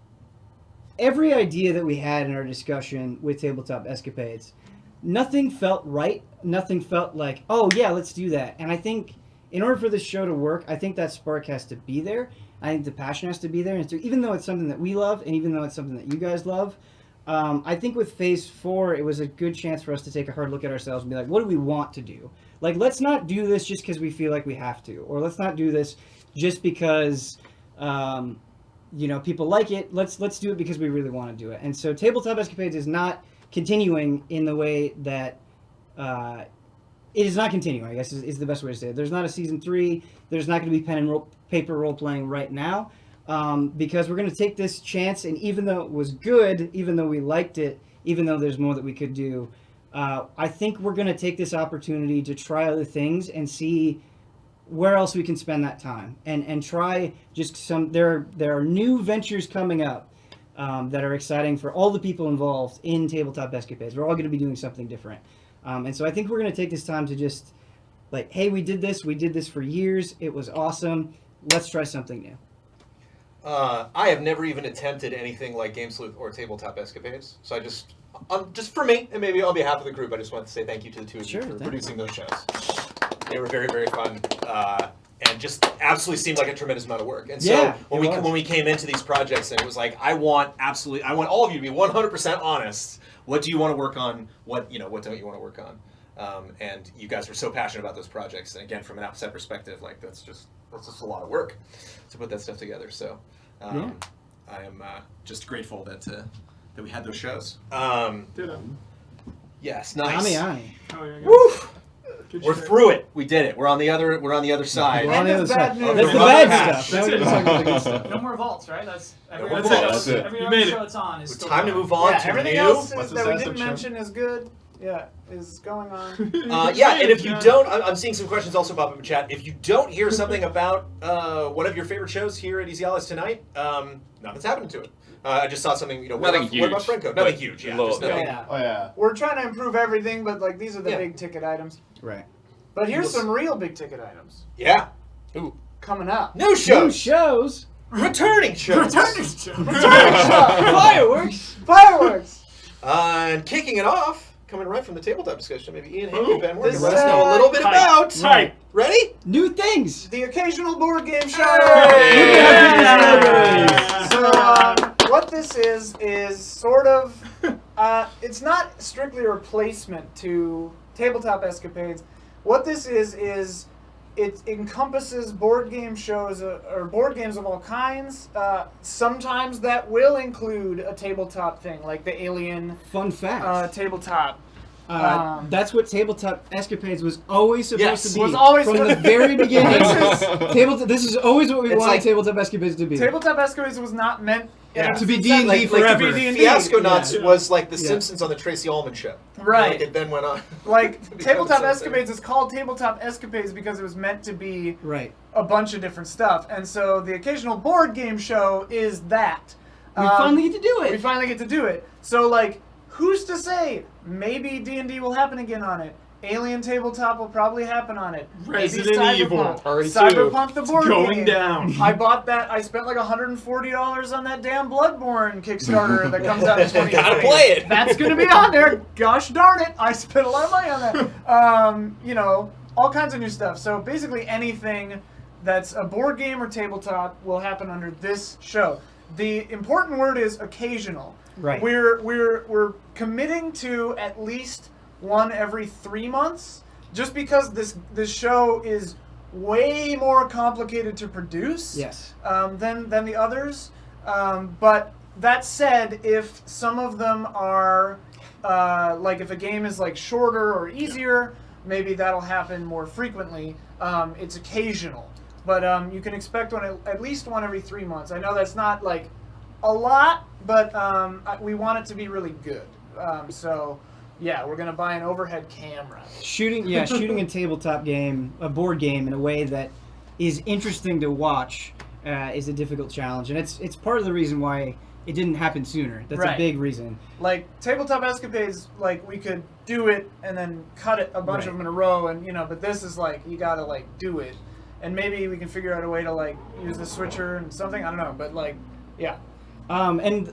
every idea that we had in our discussion with Tabletop Escapades, nothing felt right. Nothing felt like, oh, yeah, let's do that. And I think in order for this show to work, I think that spark has to be there. I think the passion has to be there. And so even though it's something that we love, and even though it's something that you guys love, I think with Phase 4, it was a good chance for us to take a hard look at ourselves and be like, what do we want to do? Like, let's not do this just because we feel like we have to. Or let's not do this just because, people like it. Let's do it because we really want to do it. And so Tabletop Escapades is not continuing in the way that... it is not continuing, I guess, is the best way to say it. There's not a Season 3. There's not going to be pen and paper role-playing right now, because we're going to take this chance, and even though it was good, even though we liked it, even though there's more that we could do, I think we're going to take this opportunity to try other things and see where else we can spend that time. And try just some... There are new ventures coming up that are exciting for all the people involved in Tabletop Escapades. We're all going to be doing something different. And so I think we're going to take this time to just, like, hey, we did this for years, it was awesome, let's try something new. I have never even attempted anything like Game Sleuth or Tabletop Escapades, so I just for me, and maybe on behalf of the group, I just want to say thank you to the two of you for producing those shows. They were very, very fun, and just absolutely seemed like a tremendous amount of work. And so when we came into these projects, and it was like, I want all of you to be 100% honest. What do you want to work on? What don't you want to work on? And you guys were so passionate about those projects. And again, from an outside perspective, like that's just a lot of work to put that stuff together. So I am just grateful that we had those shows. Ditto. Yes, nice. Ami. Oh, yeah, Woo! Good We're shit. through it. We did it. We're on the other side. We're on the End other of side. bad news. That's the Rubber bad patch. stuff. Now we're gonna talk about the good stuff. No more vaults, right? That's every more other vaults. show. That's it. Every You other made show it. it's on is It's still time to going. move on Yeah, to everything new. else What's that we this didn't asset mention is good. Yeah, is going on. Yeah, and if you don't, I'm seeing some questions also pop up in chat. If you don't hear something about one of your favorite shows here at Easy Allies tonight, nothing's happening to it. I just saw something, what Nothing about, huge, What about Franco? but Nothing huge, yeah. little- Just nothing. Yeah. Oh yeah. We're trying to improve everything, but like these are the Yeah. big ticket items. Right. But here's some real big ticket items Yeah. coming up. New New shows. shows. Returning shows. Fireworks. Fireworks. And kicking it off, coming right from the tabletop discussion, maybe Ian, Hank, Ooh, and Ben Moore can this let us know a little bit Hype. about. Hype. Ready? New things. The occasional board game show. Yeah. So what this is sort of, it's not strictly a replacement to Tabletop Escapades. What this is it encompasses board game shows or board games of all kinds. Sometimes that will include a tabletop thing, like the Alien Fun fact. tabletop. That's what Tabletop Escapades was always supposed Yes. to be. Was always from supposed- the very beginning. This This is always what we It's wanted like- Tabletop Escapades to be. Tabletop Escapades was not meant to be D&D Like forever. Fiasconauts Yeah. was like the Yeah. Simpsons on the Tracy Ullman show. Right. Like it then went on. Like to become Tabletop something. Escapades is called Tabletop Escapades because it was meant to be Right. a bunch of different stuff, and so the occasional board game show is that. We finally get to do it. We finally get to do it. So like, who's to say? Maybe D&D will happen again on it. Alien Tabletop will probably happen on it. Maybe Resident Evil Cyberpunk. Party 2. Cyberpunk the board Going game. down. I bought that. I spent like $140 on that damn Bloodborne Kickstarter that comes out in 2020. Gotta play it. That's gonna be on there. Gosh darn it! I spent a lot of money on that. All kinds of new stuff. So basically, anything that's a board game or tabletop will happen under this show. The important word is occasional. Right. We're committing to at least one every 3 months, just because this show is way more complicated to produce. Yes. Than the others. But that said, if some of them are like if a game is like shorter or easier, maybe that'll happen more frequently. It's occasional, but you can expect at least one every 3 months. I know that's not like a lot, but we want it to be really good. So yeah, we're gonna buy an overhead camera. Shooting a tabletop game, a board game, in a way that is interesting to watch is a difficult challenge, and it's part of the reason why it didn't happen sooner. That's Right. a big reason. Like Tabletop Escapades, like we could do it and then cut it a bunch of them in a row, and but this is like you gotta like do it, and maybe we can figure out a way to like use the switcher and something. I don't know, but like yeah. And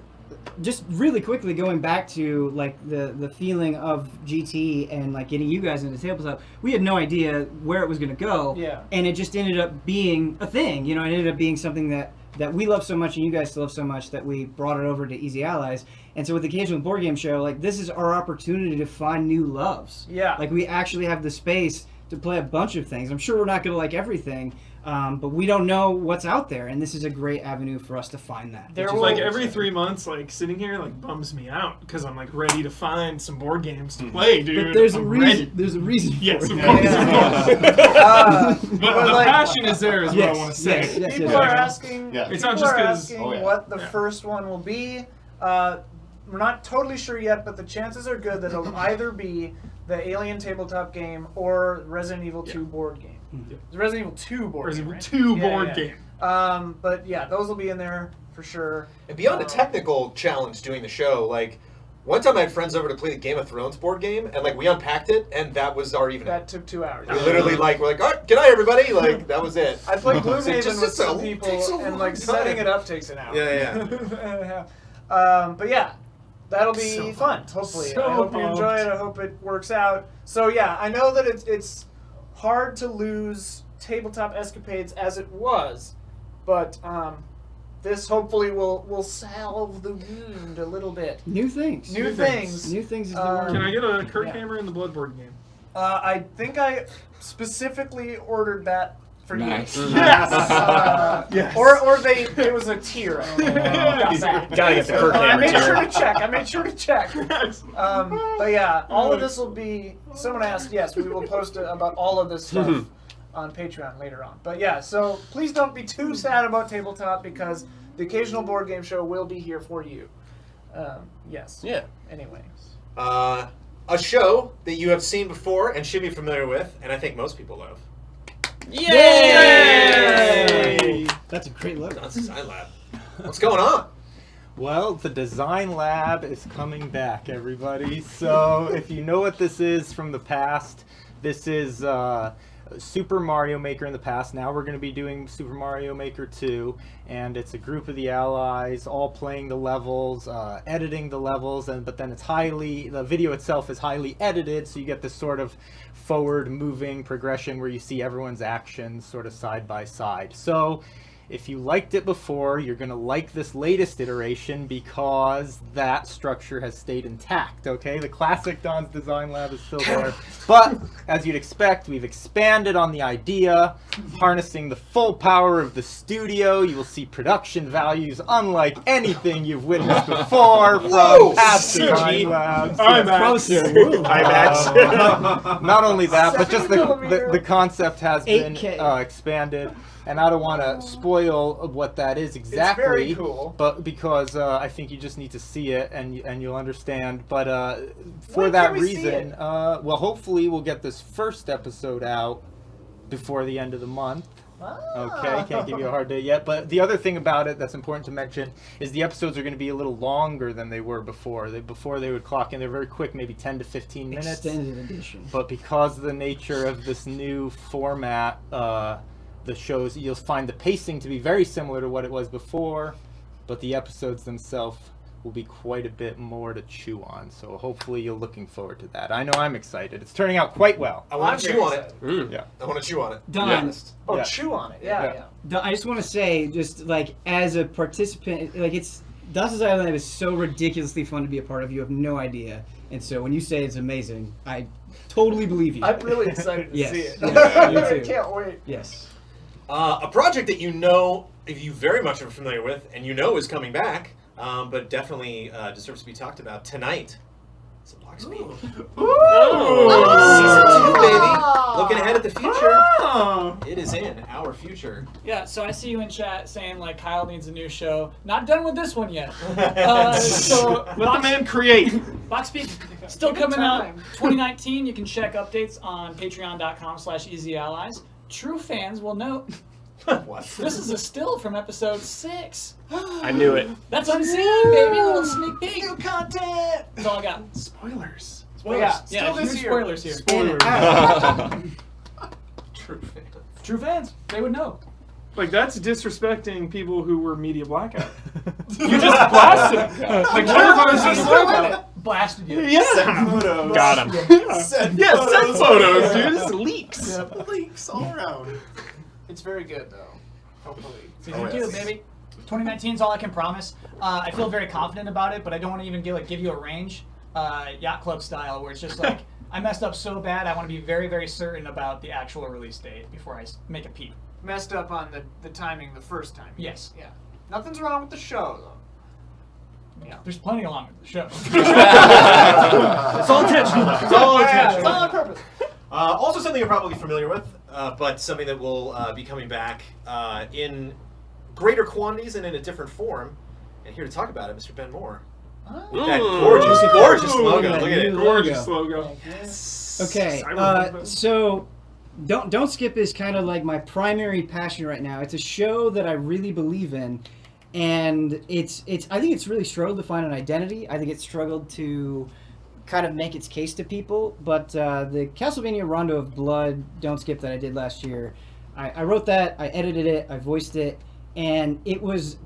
just really quickly going back to like the feeling of GT and like getting you guys into tabletop, we had no idea where it was going to go. Yeah. And it just ended up being a thing. It ended up being something that we love so much and you guys still love so much that we brought it over to Easy Allies. And so with the Occasional Board Game Show, like this is our opportunity to find new loves. Yeah. Like we actually have the space to play a bunch of things. I'm sure we're not going to like everything, but we don't know what's out there, and this is a great avenue for us to find that. There which will- is Like every 3 months, like sitting here, like bums me out because I'm like ready to find some board games to play, dude. But there's a I'm reason. ready. There's a reason. Yes, for of it. course. But But the like, passion is there, is what I want to say. yes, yes, people yes. are asking. Yeah. It's not people just are 'cause- asking what the first one will be. We're not totally sure yet, but the chances are good that it'll either be the Alien tabletop game or Resident Evil 2 board game. The Resident Evil 2 board Resident game. Evil right? 2 board game. But yeah, those will be in there for sure. And beyond a technical challenge doing the show, like one time I had friends over to play the Game of Thrones board game, and like we unpacked it, and that was our evening. That took 2 hours. We literally like we're like, all right, good night everybody. Like that was it. I played So it Gloomhaven just- with it's a- some people, takes a and long like setting time. it up takes an hour. Yeah, But yeah, that'll be So fun. pumped. Hopefully, So I hope you enjoy it. I hope it works out. So yeah, I know that it's hard to lose Tabletop Escapades as it was, but this hopefully will salve the wound a little bit. New things. New things. New things is the word. Can I get a Kurt Yeah. Hammer in the Bloodborne game? I think I specifically ordered that for Nice. you. Yes. Yes. Or it was a tier. Got that. Gotta get the Kirk I Hammer made sure tier. to check. I made sure to check. But yeah, all of this will be. Someone asked. Yes, we will post about all of this stuff on Patreon later on. But yeah, so please don't be too sad about Tabletop because the occasional board game show will be here for you. Yes. Yeah. Anyway. A show that you have seen before and should be familiar with, and I think most people love. Yay! That's a great look. That's Design Lab. What's going on? Well, the Design Lab is coming back, everybody. So if you know what this is from the past, this is Super Mario Maker in the past. Now we're going to be doing Super Mario Maker 2, and it's a group of the allies all playing the levels, editing the levels, but then the video itself is highly edited, so you get this sort of forward moving progression where you see everyone's actions sort of side by side. So if you liked it before, you're going to like this latest iteration because that structure has stayed intact, okay? The classic Don's Design Lab is still there. But, as you'd expect, we've expanded on the idea, harnessing the full power of the studio. You will see production values unlike anything you've witnessed before from past Design Labs. IMAX. Not only that, but just millimeter. the concept has been 8K. expanded. And I don't want to spoil what that is exactly. It's very cool. But because I think you just need to see it and you'll understand. But for When that can we see reason, it? well, hopefully we'll get this first episode out before the end of the month. Okay, can't give you a hard date yet. But the other thing about it that's important to mention is the episodes are going to be a little longer than they were before. Before they would clock in, they're very quick, maybe 10 to 15 minutes. Extended edition. But because of the nature of this new format, the shows, you'll find the pacing to be very similar to what it was before, but the episodes themselves will be quite a bit more to chew on. So hopefully you're looking forward to that. I know I'm excited. It's turning out quite well. I want to chew on it. Yeah. I want to chew on it. Don, Oh, Yeah. chew on it. Yeah. Don, I just want to say, just like as a participant, like Dawson's Island is so ridiculously fun to be a part of. You have no idea. And so when you say it's amazing, I totally believe you. I'm really excited to Yes. see it. Yeah, me I too. can't wait. Yes. A project that you very much are familiar with, and is coming back, but definitely deserves to be talked about tonight. It's a Block Speed. Season 2, baby. Looking ahead at the future. It is in our future. Yeah, so I see you in chat saying like Kyle needs a new show. Not done with this one yet. So Let the man create. Box Speak still Give it coming out time. 2019. You can check updates on patreon.com/easyallies. True fans will note What? this is a still from episode 6. I knew it. That's unseen, baby. A little sneak peek. New content. That's all I got. Spoilers. Well, yeah, Yeah, still this huge year. spoilers here. Spoilers. True fan. True fans, they would know. Like, that's disrespecting people who were media blackout. You just blasted them. Like, Clarifies just blackout. Blasted you. Yeah. Got him. Send Yeah, send photos, dude. It's leaks. Leaks all around. It's very good though. Hopefully. Season 2, baby. 2019 is all I can promise. I feel very confident about it, but I don't want to even give you a range, yacht club style, where it's just like I messed up so bad. I want to be very, very certain about the actual release date before I make a peep. Messed up on the timing the first time. Yes. Yeah. Nothing's wrong with the show though. Yeah. There's plenty along with the show. It's all intentional, though. It's all intentional. It's all on purpose. Also something you're probably familiar with, but something that will be coming back in greater quantities and in a different form. And here to talk about it, Mr. Ben Moore. With that gorgeous, gorgeous logo. Look at it. Gorgeous logo. Okay, I remember this. so Don't Skip is kind of like my primary passion right now. It's a show that I really believe in, and I think it's really struggled to find an identity. I think it's struggled to kind of make its case to people. But the Castlevania Rondo of Blood Don't Skip that I did last year, I wrote that, I edited it, I voiced it, and it was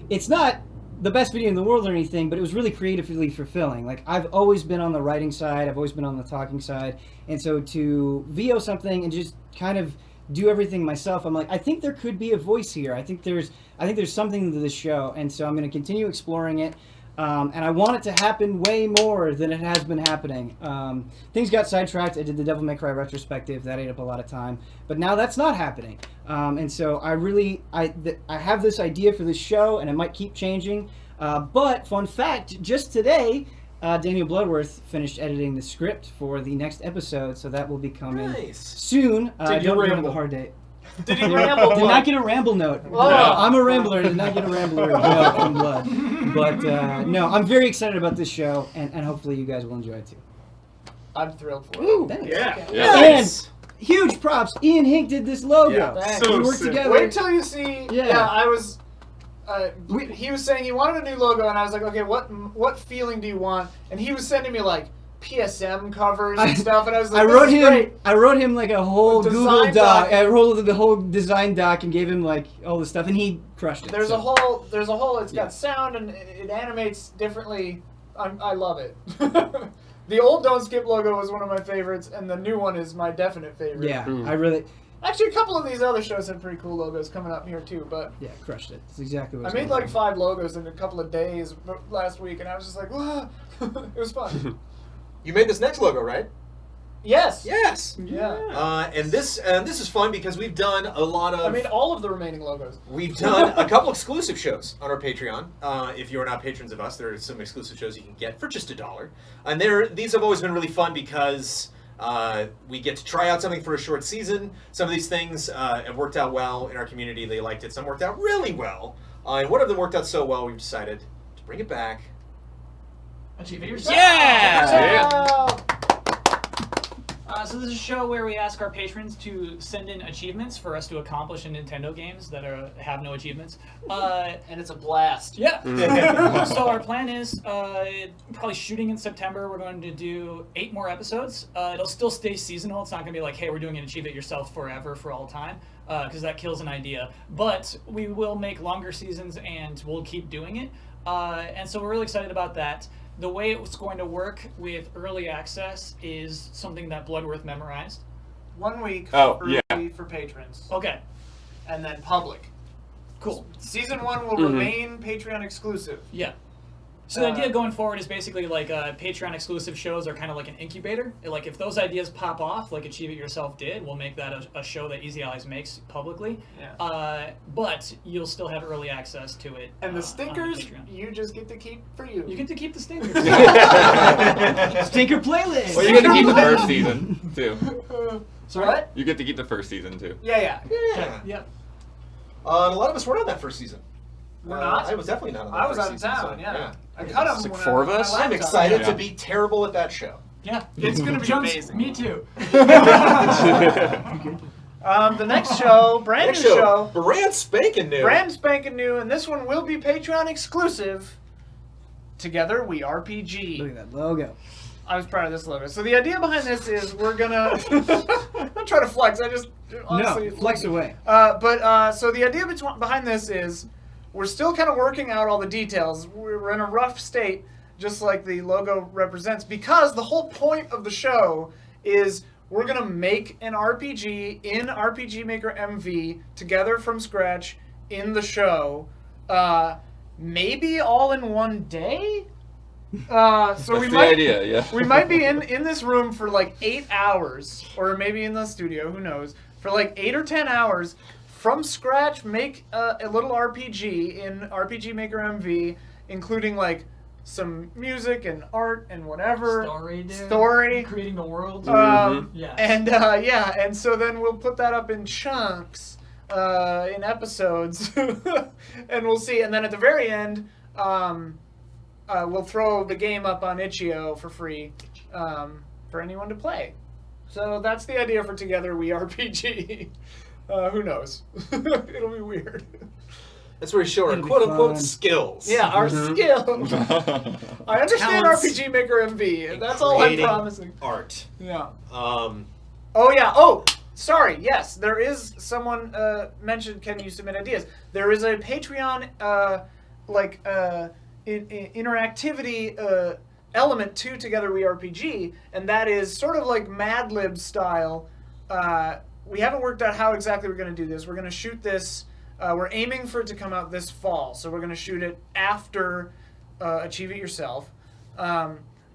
it's not the best video in the world or anything, but it was really creatively fulfilling. Like, I've always been on the writing side, I've always been on the talking side, and so to VO something and just kind of do everything myself, I'm like, I think there could be a voice here. I think there's something to this show, and so I'm going to continue exploring it. And I want it to happen way more than it has been happening. Things got sidetracked. I did the Devil May Cry retrospective. That ate up a lot of time. But now that's not happening. And so I have this idea for this show, and it might keep changing. But fun fact, just today, Daniel Bloodworth finished editing the script for the next episode, so that will be coming soon. I you don't have ramble? a hard date. Did he ramble? Did not get a ramble note. Oh. I'm a rambler. Did not get a rambler note from Blood. But no, I'm very excited about this show, and hopefully you guys will enjoy it too. I'm thrilled for it. Ooh, thanks. Yeah. And huge props. Ian Hink did this logo. Yeah, thanks. we So worked sick. together. Wait till you see. Yeah. I was. He was saying he wanted a new logo, and I was like, okay, what feeling do you want? And he was sending me like PSM covers and stuff, and I was like, I wrote him like a whole A Google design doc. doc. I wrote the whole design doc and gave him like all the stuff, and he crushed it. There's so. a whole. It's Yeah. got sound and it animates differently. I love it. The old Don't Skip logo was one of my favorites, and the new one is my definite favorite. Yeah, I really. Actually, a couple of these other shows have pretty cool logos coming up here too, but Yeah, crushed it. That's exactly what I made like 5 logos in a couple of days last week, and I was just like, wow. It was fun. You made this next logo, right? Yes. Yes. Yeah. And this is fun because we've done a lot of. I made all of the remaining logos. We've done a couple exclusive shows on our Patreon. If you're not patrons of us, there are some exclusive shows you can get for just $1. And these have always been really fun because we get to try out something for a short season. Some of these things have worked out well in our community. They liked it. Some worked out really well. And one of them worked out so well, we've decided to bring it back. Achieve it yourself. Yeah! So this is a show where we ask our patrons to send in achievements for us to accomplish in Nintendo games that have no achievements. And it's a blast. Yeah. So our plan is probably shooting in September. We're going to do 8 more episodes. It'll still stay seasonal. It's not going to be like, hey, we're doing an Achieve It Yourself forever for all time, because that kills an idea. But we will make longer seasons, and we'll keep doing it. And so we're really excited about that. The way it's going to work with early access is something that Bloodworth memorized. 1 week Oh, early for patrons, Okay, and then public. cool. Season 1 will remain Patreon exclusive. Yeah. So the idea going forward is basically like Patreon exclusive shows are kind of like an incubator. Like if those ideas pop off, like Achieve It Yourself did, we'll make that a show that Easy Allies makes publicly. Yeah. But you'll still have early access to it. And the on stickers, Patreon. you just get to keep for you. You get to keep the stickers. Stinker playlist. Well, you get to keep the first season too. Sorry? What? You get to keep the first season too. Yeah. Yeah. Yep. A lot of us were on that first season. We're not? I was definitely not on that I was first out of season, town, so, yeah. I cut them. It's like when 4 of I- us? my I'm laptop- excited Yeah. to be terrible at that show. Yeah. It's gonna be Jones, amazing. Me too. The next show, brand Next new show, brand spanking new. brand spanking new, and this one will be Patreon exclusive. Together we RPG. Look at that logo. I was proud of this logo. So the idea behind this is we're gonna. I'm not trying to flex. I just honestly No, flex away. So the idea behind this is we're still kind of working out all the details. We're in a rough state, just like the logo represents, because the whole point of the show is we're gonna make an RPG in RPG Maker MV together from scratch in the show, maybe all in one day. So That's we the might idea, yeah. we might be in this room for like 8 hours, or maybe in the studio, who knows, for like 8 or 10 hours from scratch. Make a little RPG in RPG Maker MV, including like some music and art and whatever story. Creating the world. Yes. And so then we'll put that up in chunks, in episodes, and we'll see. And then at the very end, we'll throw the game up on itch.io for free, for anyone to play. So that's the idea for Together We RPG. Who knows? It'll be weird. That's where we show our It'll be quote-unquote fun. skills. Yeah, our skills. I understand Talents. RPG Maker MV. That's all I'm Creating promising. Art. Yeah. Oh, Oh, sorry. Yes, there is someone mentioned. Can you submit ideas? There is a Patreon interactivity element to Together We RPG, and that is sort of like Mad Lib style. We haven't worked out how exactly we're going to do this. We're going to shoot this. We're aiming for it to come out this fall, so we're going to shoot it after achieve it yourself.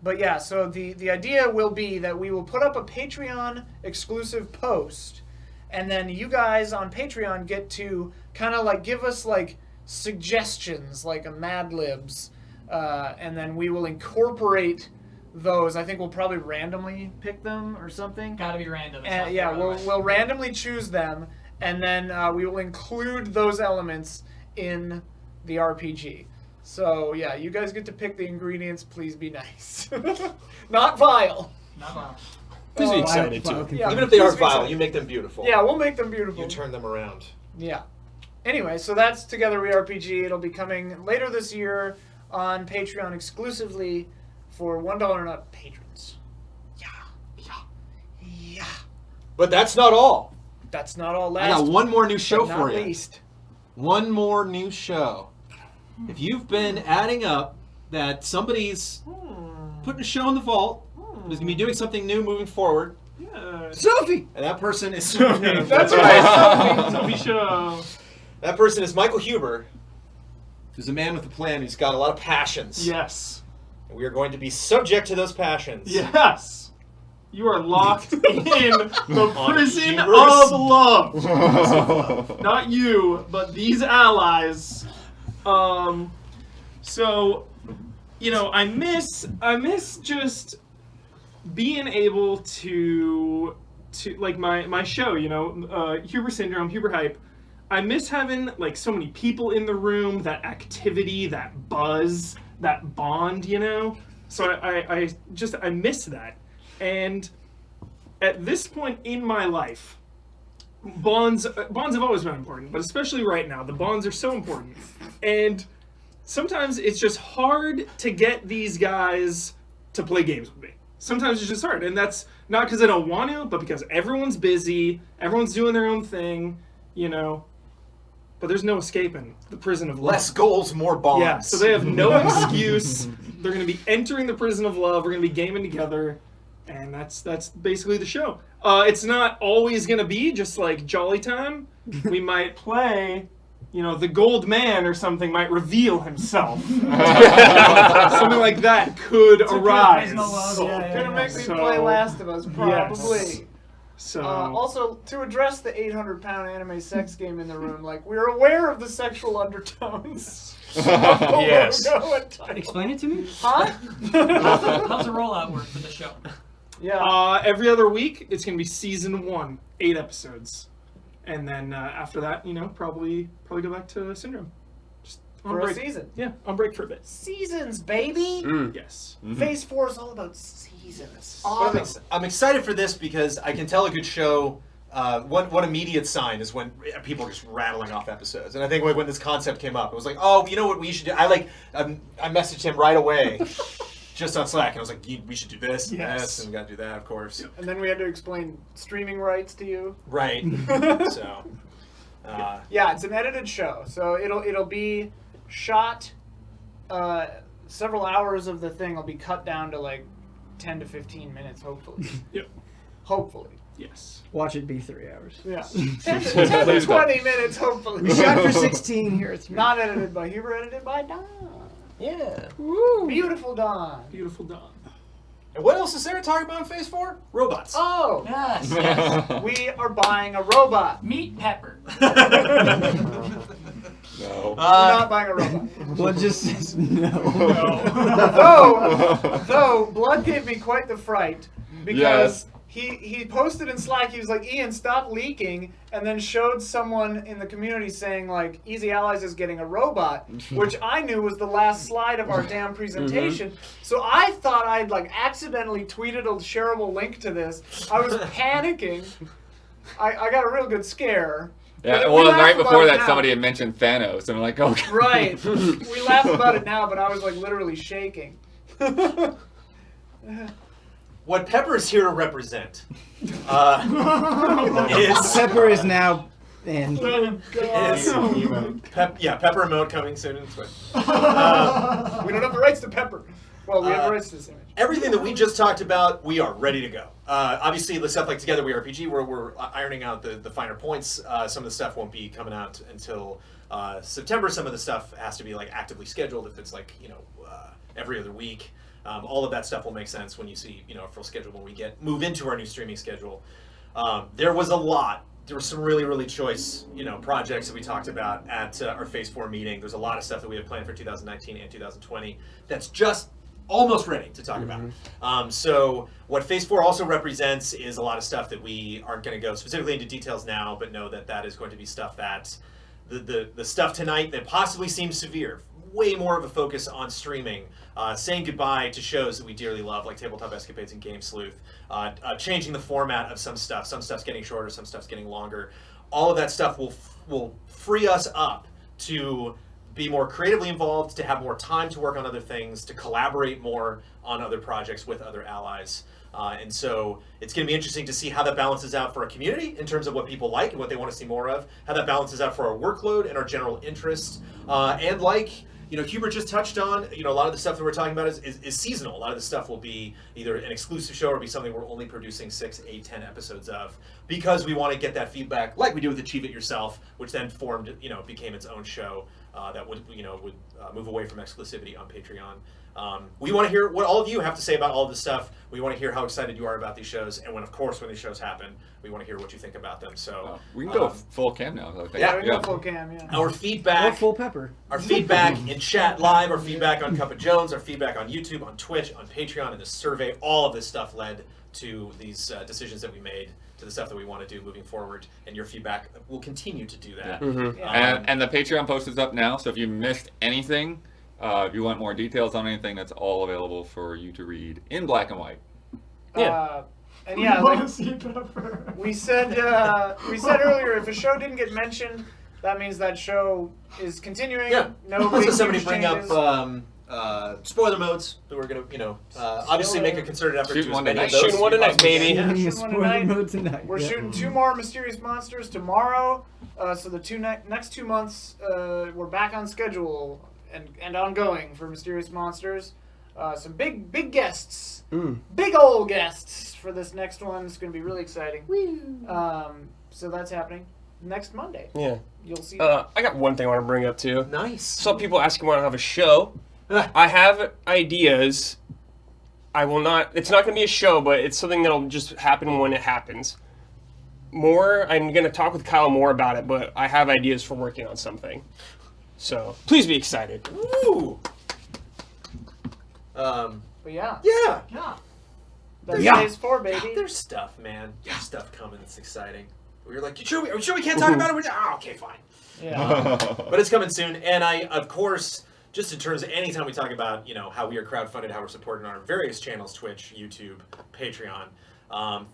But yeah, so the idea will be that we will put up a Patreon exclusive post, and then you guys on Patreon get to kind of like give us like suggestions, like a Mad Libs, and then we will incorporate those. I think we'll probably randomly pick them or something. Gotta be random. And yeah, we'll randomly choose them, and then we will include those elements in the RPG. So yeah, you guys get to pick the ingredients. Please be nice, not vile. Not wrong. Please be excited too. Yeah, Even if they are please be vile, excited. you make them beautiful. Yeah, we'll make them beautiful. You turn them around. Yeah. Anyway, so that's Together We RPG. It'll be coming later this year on Patreon exclusively for $1 and up patrons. Yeah. But that's not all. That's not all. I Last, got one more new show but for not you. least. One more new show. If you've been adding up that somebody's putting a show in the vault, who's going to be doing something new moving forward, Sophie! and that person is That's right. Sophie Show. that person is Michael Huber, who's a man with a plan who's got a lot of passions. Yes. And we are going to be subject to those passions. Yes. You are locked in the On prison Huber's- of love. Not you, but these allies. So, you know, I miss just being able to like my show, you know, Huber Syndrome, Huber Hype. I miss having like so many people in the room, that activity, that buzz, that bond, you know. So I miss that. And at this point in my life, bonds have always been important, but especially right now, the bonds are so important. And sometimes it's just hard to get these guys to play games with me. Sometimes it's just hard, and that's not because I don't want to, but because everyone's busy, everyone's doing their own thing, you know. But there's no escaping the prison of love. Less goals, more bonds. Yeah, so they have no excuse. They're going to be entering the prison of love. We're going to be gaming together, and that's basically the show. It's not always going to be just like jolly time. We might play, you know, the Gold Man or something might reveal himself. Something like that could arise. Gonna make me play Last of Us, probably. Yes. So Also, to address the 800-pound anime sex game in the room, like, we're aware of the sexual undertones. Yes. Explain it to me. Huh? How's the rollout work for the show? Yeah. every other week, it's going to be season 1, 8 episodes. And then after that, you know, probably go back to Syndrome. Just on For a break. season. Yeah, on break for a bit. Seasons, baby! Yes. Phase 4 is all about seasons. But I'm excited for this because I can tell a good show. One immediate sign is when people are just rattling off episodes, and I think when this concept came up, it was like, oh, you know what we should do? I messaged him right away, just on Slack, and I was like, we should do this, and this, and we got to do that, of course. And then we had to explain streaming rights to you. Right. So. Yeah, it's an edited show, so it'll be shot. Several hours of the thing will be cut down to like 10 to 15 minutes, hopefully. Yep. Hopefully. Yes. Watch it be 3 hours. Yeah. 10 to 20 minutes, hopefully. We shot for 16 here at 3. Not edited by Huber, edited by Don. Yeah. Woo. Beautiful Don. Beautiful dawn. And what else is there to talk about in Phase 4? Robots. Oh, Yes, yes. we are buying a robot. Meet Pepper. No. We're not buying a robot. Blood just says no. Though Blood gave me quite the fright because Yes. he posted in Slack, he was like, Ian, stop leaking, and then showed someone in the community saying like, Easy Allies is getting a robot, which I knew was the last slide of our damn presentation. So I thought I'd like accidentally tweeted a shareable link to this. I was panicking. I got a real good scare. Yeah, But well, we the laugh night about before it that, now. somebody had mentioned Thanos, and I'm like, okay. Right. We laugh about it now, but I was like literally shaking. What Pepper is here to represent is Pepper is now in. Pepper emote coming soon in Twitch. We don't have the rights to Pepper. Well, we have the rights to this image. Everything that we just talked about, we are ready to go. obviously, the stuff like Together We RPG, we're ironing out the finer points. Some of the stuff won't be coming out until September. Some of the stuff has to be like actively scheduled if it's like every other week. All of that stuff will make sense when you see a full schedule when we move into our new streaming schedule. There was some really choice projects that we talked about at our Phase 4 meeting. There's a lot of stuff that we have planned for 2019 and 2020 that's just almost ready to talk about. So what Phase 4 also represents is a lot of stuff that we aren't going to go specifically into details now, but know that is going to be stuff that the stuff tonight that possibly seems severe, way more of a focus on streaming, saying goodbye to shows that we dearly love, like Tabletop Escapades and Game Sleuth, changing the format of some stuff. Some stuff's getting shorter, some stuff's getting longer. All of that stuff will free us up to be more creatively involved, to have more time to work on other things, to collaborate more on other projects with other allies. And so it's going to be interesting to see how that balances out for our community in terms of what people like and what they want to see more of, how that balances out for our workload and our general interest. And like Hubert just touched on, a lot of the stuff that we're talking about is seasonal. A lot of the stuff will be either an exclusive show or be something we're only producing 6, 8, 10 episodes of, because we want to get that feedback, like we do with Achieve It Yourself, which then formed, became its own show that would move away from exclusivity on Patreon. We want to hear what all of you have to say about all of this stuff. We want to hear how excited you are about these shows, and when these shows happen, we want to hear what you think about them. So we can go full cam now. I think. Yeah, we can go full cam. Yeah. Our feedback, full pepper. Our feedback in chat live, our feedback on Cup of Jones, our feedback on YouTube, on Twitch, on Patreon, and the survey. All of this stuff led to these decisions that we made, to the stuff that we want to do moving forward, and your feedback will continue to do that. And the Patreon post is up now, so if you missed anything, if you want more details on anything, that's all available for you to read in black and white. And yeah, like we said earlier, if a show didn't get mentioned, that means that show is continuing. Yeah. No Let's big somebody huge bring changes. up spoiler modes that we're gonna, obviously make a concerted effort Shooting to one as many tonight. of those Shooting one tonight, baby. Yeah, Yeah, shooting one spoiler tonight. mode tonight. We're Yeah. shooting 2 more Mysterious Monsters tomorrow. So the next 2 months, we're back on schedule and ongoing for Mysterious Monsters. Some big guests, big old guests for this next one. It's going to be really exciting. So that's happening next Monday. Yeah. You'll see. I got one thing I want to bring up too. Nice. Some people asking when I have a show. I have ideas. I will not. It's not going to be a show, but it's something that'll just happen when it happens. I'm going to talk with Kyle more about it, but I have ideas for working on something. So please be excited. Ooh. But yeah. That's Yeah. Phase 4, baby. There's stuff, man. There's stuff coming that's exciting. We're like, are you sure we can't talk about it? Okay, fine. Yeah. But it's coming soon. And I, of course, just in terms of anytime we talk about, how we are crowdfunded, how we're supporting our various channels, Twitch, YouTube, Patreon.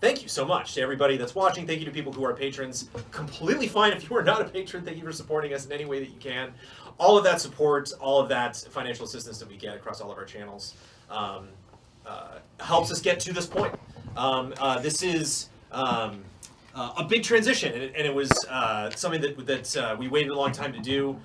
Thank you so much to everybody that's watching. Thank you to people who are patrons. Completely fine if you are not a patron. Thank you for supporting us in any way that you can. All of that support, all of that financial assistance that we get across all of our channels helps us get to this point. This is a big transition, and it was something that we waited a long time to do.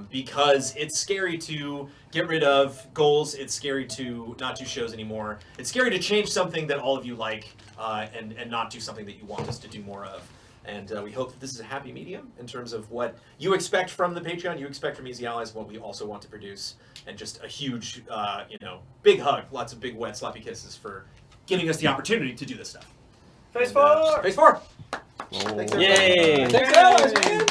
Because it's scary to get rid of goals. It's scary to not do shows anymore. It's scary to change something that all of you like and not do something that you want us to do more of. And we hope that this is a happy medium in terms of what you expect from the Patreon, you expect from Easy Allies, what we also want to produce. And just a huge, big hug, lots of big, wet, sloppy kisses for giving us the opportunity to do this stuff. Phase 4! Phase 4! Thanks, everybody. Yay! Thanks, Allies, man!